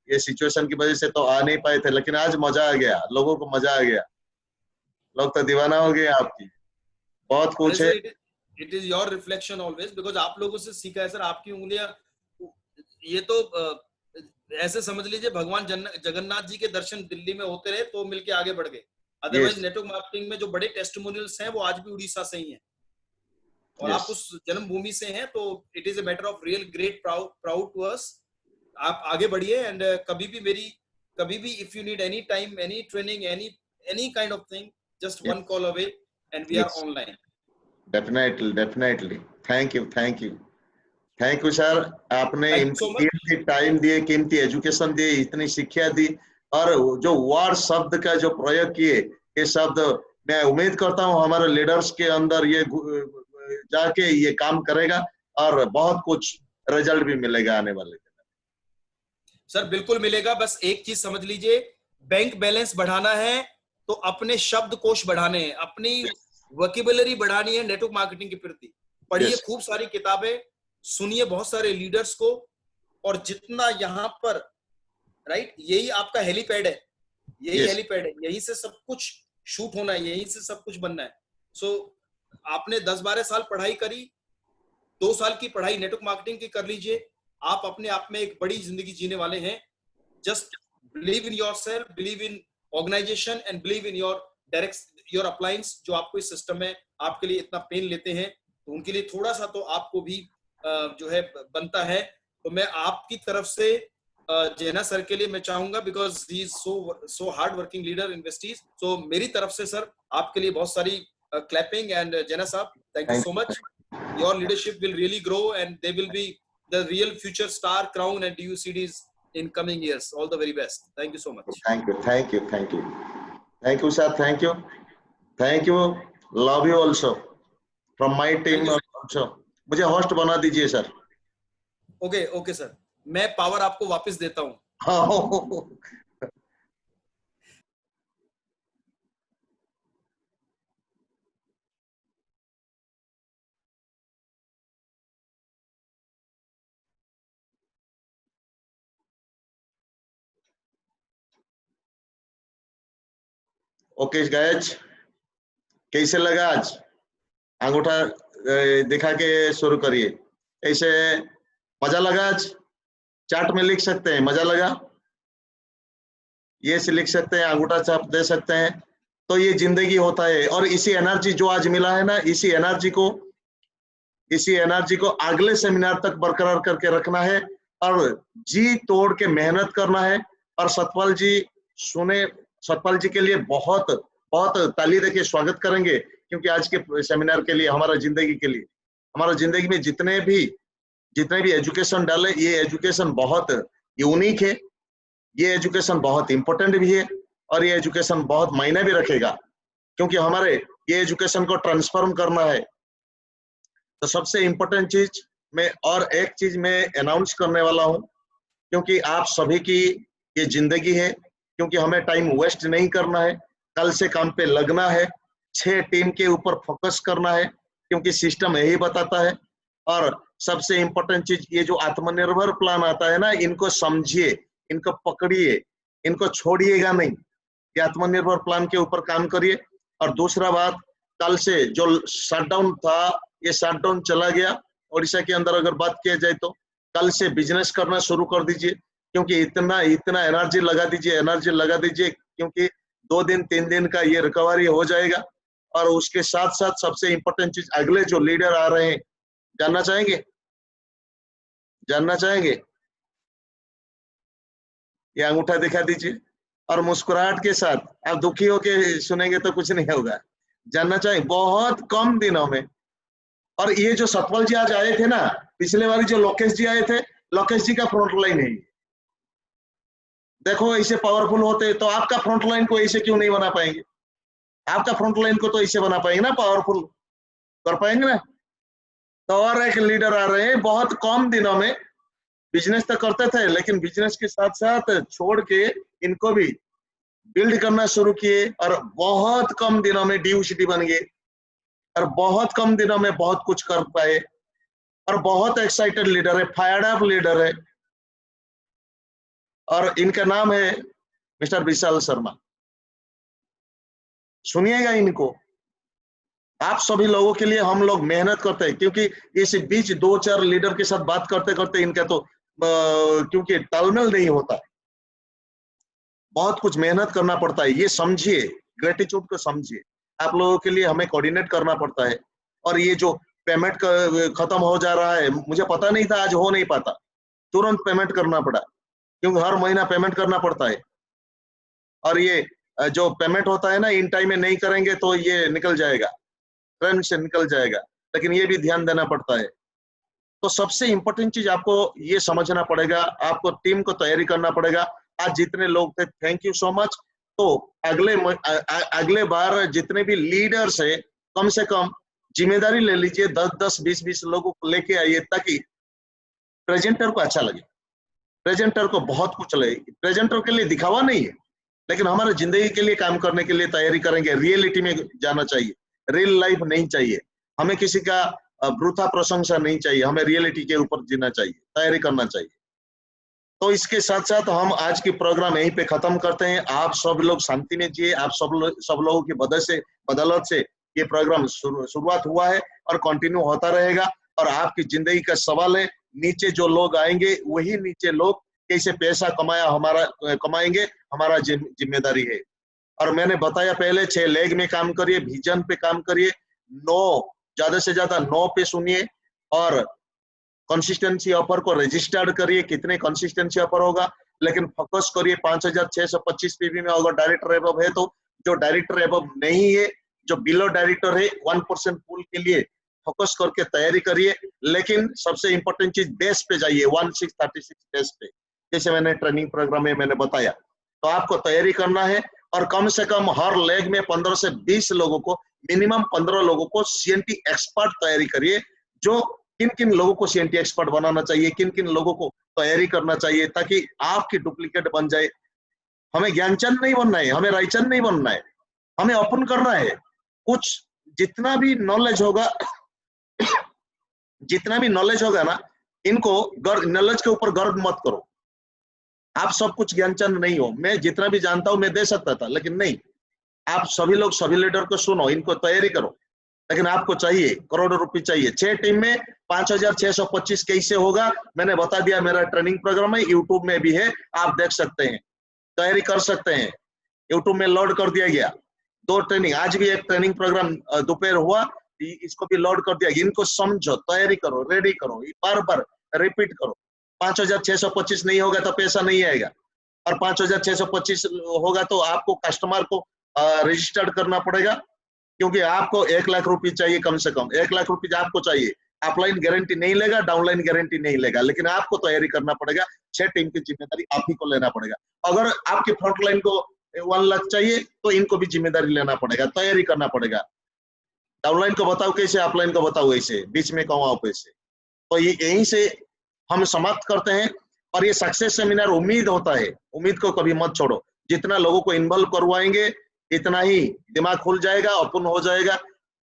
ये सिचुएशन की वजह से तो आ नहीं पाए थे, लेकिन आज मजा आ गया, लोगों को मजा आ गया, लोग तो दीवाना हो गए आपकी। बहुत अरे कुछ है। Sir, it is your reflection always, because आप लोगों से सीखा है सर। आपकी उंगलियां, ये तो ऐसे समझ लीजिए भगवान जगन्नाथ जी के दर्शन दिल्ली में होते रहे तो मिलके आगे बढ़ गए। अदरवाइज यस, नेटवर्क मार्केटिंग में जो बड़े टेस्टिमोनियल्स हैं वो आज भी उड़ीसा से ही हैं, और आप यस, उस जन्मभूमि से हैं, तो it is a matter of real great proud to us. आप आगे बढ़िए, एंड कभी भी if you need any time, any training, any kind of thing, just one call away and we are yes, online. Definitely definitely. Thank you, thank you, thank you sir. आपने thank you इनकी so much. कीमती time दिए, कीमती education दिए, इतनी शिक्षा दी, और जो वार शब्द का जो प्रयोग किए, ये शब्द मैं उम्मीद करता हूँ हमारे लीडर्स के अंदर ये जाके ये काम करेगा, और बहुत कुछ रिजल्ट भी मिलेगा आने वाले दिन। सर बिल्कुल मिलेगा, बस एक चीज समझ लीजिए, बैंक बैलेंस बढ़ाना है तो अपने शब्द कोश बढ़ाने हैं, अपनी वोकैबुलरी बढ़ानी है नेटवर्क मार्केटिंग के प्रति। पढ़िए यस, खूब सारी किताबें, सुनिए बहुत सारे लीडर्स को, और जितना यहाँ पर, राइट, यही आपका हेलीपैड है, यही यस, हेलीपैड है, यहीं से सब कुछ शूट होना है, यहीं से सब कुछ बनना है। सो आपने 10-12 साल पढ़ाई करी, 2 साल की पढ़ाई नेटवर्क मार्केटिंग की कर लीजिए, आप अपने आप में एक बड़ी जिंदगी जीने वाले हैं। Just believe in yourself, believe in organization, and believe in your appliance. जो आपको इस सिस्टम में आपके लिए इतना पेन लेते हैं, तो उनके लिए थोड़ा सा तो आपको भी जो है बनता है। तो मैं आपकी तरफ से जैना सर के लिए मैं चाहूंगा, because he is so hard working leader in Vestige, so मेरी तरफ से सर आपके लिए बहुत सारी क्लैपिंग। एंड जैना साहब, thank you thank so much. You, Your leadership will really grow and they will be the real future star crown and DUCDs in coming years. All the very best. Thank you so much. Thank you, thank you, thank you, thank you sir, thank you, thank you, love you also from my Thank team you. Also. मुझे host बना दीजिए sir. Okay, okay sir. मैं power आपको वापस देता हूँ। हाँ। Okay guys, कैसे लगा आज? अंगूठा दिखा के शुरू करिए। कैसे, मजा लगा आज? चार्ट में लिख सकते हैं मजा लगा, ये से लिख सकते हैं, अंगूठा छाप दे सकते हैं। तो ये जिंदगी होता है, और इसी एनर्जी जो आज मिला है ना, इसी एनर्जी को अगले सेमिनार तक बरकरार करके रखना है और जी तोड़ के मेहनत करना है। और सतपाल जी के लिए बहुत बहुत ताली देके स्वागत करेंगे, क्योंकि आज के सेमिनार के लिए, हमारा जिंदगी में जितने भी एजुकेशन डाले, ये एजुकेशन बहुत यूनिक है, ये एजुकेशन बहुत इंपॉर्टेंट भी है, और ये एजुकेशन बहुत मायने भी रखेगा, क्योंकि हमारे ये एजुकेशन को ट्रांसफॉर्म करना है। तो सबसे इम्पोर्टेंट चीज मैं, और एक चीज मैं अनाउंस करने वाला हूं, क्योंकि आप सभी की ये जिंदगी है, क्योंकि हमें टाइम वेस्ट नहीं करना है, कल से काम पे लगना है, 6 टीम के ऊपर फोकस करना है, क्योंकि सिस्टम यही बताता है। और सबसे इम्पोर्टेंट चीज, ये जो आत्मनिर्भर प्लान आता है ना, इनको समझिए, इनको पकड़िए, इनको छोड़िएगा नहीं। ये आत्मनिर्भर प्लान के ऊपर काम करिए। और दूसरा बात, कल से जो शटडाउन था, ये शटडाउन चला गया उड़ीसा के अंदर। अगर बात किया जाए तो कल से बिजनेस करना शुरू कर दीजिए, क्योंकि इतना एनर्जी लगा दीजिए, क्योंकि 2 दिन 3 दिन का ये रिकवरी हो जाएगा। और उसके साथ साथ सबसे इम्पोर्टेंट चीज, अगले जो लीडर आ रहे हैं, जानना चाहेंगे? ये अंगूठा दिखा दीजिए, और मुस्कुराहट के साथ। आप दुखी होके सुनेंगे तो कुछ नहीं होगा। जानना चाहेंगे? बहुत कम दिनों में। और ये जो सतपाल जी आज आए थे ना, पिछले बार जो लोकेश जी आए थे, लोकेश जी का फ्रंट लाइन है। देखो, ऐसे पावरफुल होते तो आपका फ्रंट लाइन को ऐसे क्यों नहीं बना पाएंगे? आपका फ्रंट लाइन को तो ऐसे बना पाएंगे ना, पावरफुल कर पाएंगे ना। तो और एक लीडर आ रहे हैं, बहुत कम दिनों में। बिजनेस तो करते थे, लेकिन बिजनेस के साथ साथ छोड़ के इनको भी बिल्ड करना शुरू किए, और बहुत कम दिनों में डी सिटी बन गए, और बहुत कम दिनों में बहुत कुछ कर पाए, और बहुत एक्साइटेड लीडर है, फायर्ड अप लीडर है। और इनका नाम है मिस्टर विशाल शर्मा। सुनिएगा इनको। आप सभी लोगों के लिए हम लोग मेहनत करते हैं, क्योंकि इस बीच 2-4 लीडर के साथ बात करते करते इनका तो क्योंकि तालमेल नहीं होता, बहुत कुछ मेहनत करना पड़ता है। ये समझिए, ग्रेटिट्यूड को समझिए। आप लोगों के लिए हमें कोऑर्डिनेट करना पड़ता है। और ये जो पेमेंट खत्म हो जा रहा है, मुझे पता नहीं था आज हो नहीं पाता, तुरंत पेमेंट करना पड़ा, क्योंकि हर महीना पेमेंट करना पड़ता है। और ये जो पेमेंट होता है ना, इन टाइम में नहीं करेंगे तो ये निकल जाएगा, ट्रेन से निकल जाएगा, लेकिन ये भी ध्यान देना पड़ता है। तो सबसे इंपॉर्टेंट चीज आपको ये समझना पड़ेगा, आपको टीम को तैयारी करना पड़ेगा। आज जितने लोग थे, थैंक यू सो मच। तो अगले बार जितने भी लीडर्स है, कम से कम जिम्मेदारी ले लीजिए, 10-10, 20-20 लोगों को लेके आइए, ताकि प्रेजेंटर को अच्छा लगे, प्रेजेंटर को बहुत कुछ लगे। प्रेजेंटर के लिए दिखावा नहीं है, लेकिन हमारे जिंदगी के लिए काम करने के लिए तैयारी करेंगे। रियलिटी में जाना चाहिए, रियल लाइफ नहीं चाहिए हमें, किसी का वृथा प्रशंसा नहीं चाहिए, हमें रियलिटी के ऊपर जीना चाहिए, तैयारी करना चाहिए। तो इसके साथ साथ हम आज की प्रोग्राम यहीं पे खत्म करते हैं। आप सब लोग शांति में जिए। आप सब लोगों की बदौलत से ये प्रोग्राम शुरुआत हुआ है और कंटिन्यू होता रहेगा। और आपकी जिंदगी का सवाल है, नीचे जो लोग आएंगे, वही नीचे लोग कैसे पैसा कमाएंगे, हमारा जिम्मेदारी है। और मैंने बताया पहले, 6 लेग में काम करिए, विजन पे काम करिए, 9 ज्यादा से ज्यादा 9 पे सुनिए, और कंसिस्टेंसी ऑफर को रजिस्टर्ड करिए। कितने कंसिस्टेंसी ऑफर होगा, लेकिन फोकस करिए 5625 पीवी में। अगर डायरेक्टर एबव है तो, जो डायरेक्टर एबव नहीं है, जो बिलो डायरेक्टर है, 1% पूल के लिए फोकस करके तैयारी करिए। लेकिन सबसे इंपॉर्टेंट चीज, बेस पे जाइए, 1636 बेस पे, जैसे मैंने ट्रेनिंग प्रोग्राम में मैंने बताया। तो आपको तैयारी करना है, और कम से कम हर लेग में 15 से 20 लोगों को, मिनिमम 15 लोगों को सीएनटी एक्सपर्ट तैयारी करिए। जो किन किन लोगों को सीएनटी एक्सपर्ट बनाना चाहिए, किन किन लोगों को तैयारी करना चाहिए, ताकि आपकी डुप्लीकेट बन जाए। हमें ज्ञानचंद नहीं बनना है, हमें रायचंद नहीं बनना है, हमें ओपन करना है। कुछ जितना भी नॉलेज होगा ना, इनको नॉलेज के ऊपर गर्व मत करो। आप सब कुछ ज्ञानचंद नहीं हो। मैं जितना भी जानता हूं मैं दे सकता था, लेकिन नहीं, आप सभी लोग सभी लीडर को सुनो, इनको तैयारी करो, लेकिन आपको चाहिए करोड़ों रुपए चाहिए। 6 टीम में 5,625 कैसे होगा मैंने बता दिया, मेरा ट्रेनिंग प्रोग्राम है, यूट्यूब में भी है, आप देख सकते हैं, तैयारी कर सकते हैं। यूट्यूब में लोड कर दिया गया 2 ट्रेनिंग, आज भी एक ट्रेनिंग प्रोग्राम दोपहर हुआ, इसको भी लोड कर दिया। इनको समझो, तैयारी करो, रेडी करो, बार बार रिपीट करो। 5,625 नहीं होगा तो पैसा नहीं आएगा, और 5,625 होगा तो आपको कस्टमर को रजिस्टर्ड करना पड़ेगा, क्योंकि आपको 1 लाख रुपए चाहिए कम से कम, 1 लाख रुपए आपको चाहिए। अपलाइन गारंटी नहीं लेगा, डाउनलाइन गारंटी नहीं लेगा, लेकिन आपको तैयारी करना पड़ेगा। 6 टीम की जिम्मेदारी आप ही को लेना पड़ेगा। अगर आपकी फ्रंटलाइन को 1 लाख चाहिए तो इनको भी जिम्मेदारी लेना पड़ेगा, तैयारी करना पड़ेगा। डाउनलाइन को बताओ कैसे, अपलाइन को बताओ ऐसे, बीच में कमाओ पैसे। तो ये यहीं से हम समाप्त करते हैं। और ये सक्सेस सेमिनार उम्मीद होता है, उम्मीद को कभी मत छोड़ो। जितना लोगों को इन्वॉल्व करवाएंगे इतना ही दिमाग खुल जाएगा, ओपन हो जाएगा।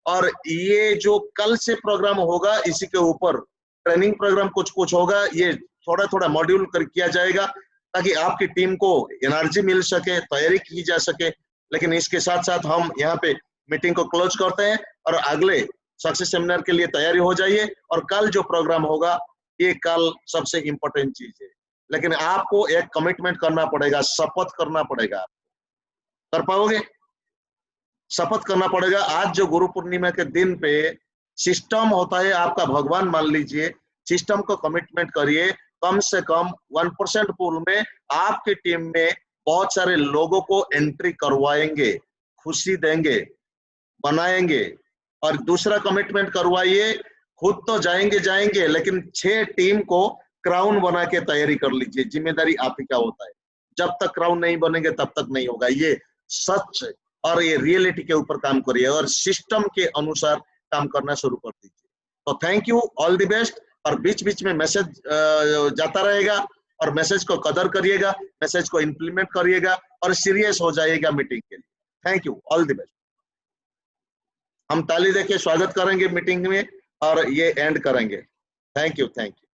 और ये जो कल से प्रोग्राम होगा इसी के ऊपर ट्रेनिंग प्रोग्राम कुछ कुछ होगा, ये थोड़ा थोड़ा मॉड्यूल कर किया जाएगा, ताकि आपकी टीम को एनर्जी मिल सके, तैयारी की जा सके। लेकिन इसके साथ साथ हम यहाँ पे मीटिंग को क्लोज करते हैं और अगले सक्सेस सेमिनार के लिए तैयारी हो जाइए। और कल जो प्रोग्राम होगा, ये कल सबसे इंपॉर्टेंट चीज है, लेकिन आपको एक कमिटमेंट करना पड़ेगा, शपथ करना पड़ेगा। कर पाओगे? शपथ करना पड़ेगा। आज जो गुरु पूर्णिमा के दिन पे सिस्टम होता है आपका, भगवान मान लीजिए, सिस्टम को कमिटमेंट करिए, कम से कम 1% पूल में आपकी टीम में बहुत सारे लोगों को एंट्री करवाएंगे, खुशी देंगे, बनाएंगे। और दूसरा कमिटमेंट करवाइए, खुद तो जाएंगे जाएंगे, लेकिन 6 टीम को क्राउन बना के तैयारी कर लीजिए। जिम्मेदारी आप ही का होता है, जब तक क्राउन नहीं बनेंगे तब तक नहीं होगा, ये सच है। और ये रियलिटी के ऊपर काम करिए और सिस्टम के अनुसार काम करना शुरू कर दीजिए। तो thank you, all the best. और बीच बीच में मैसेज जाता रहेगा, और मैसेज को कदर करिएगा, मैसेज को इंप्लीमेंट करिएगा, और सीरियस हो जाइएगा मीटिंग के लिए। Thank you, all the best. हम ताली देके स्वागत करेंगे मीटिंग में और ये एंड करेंगे। Thank you, thank you.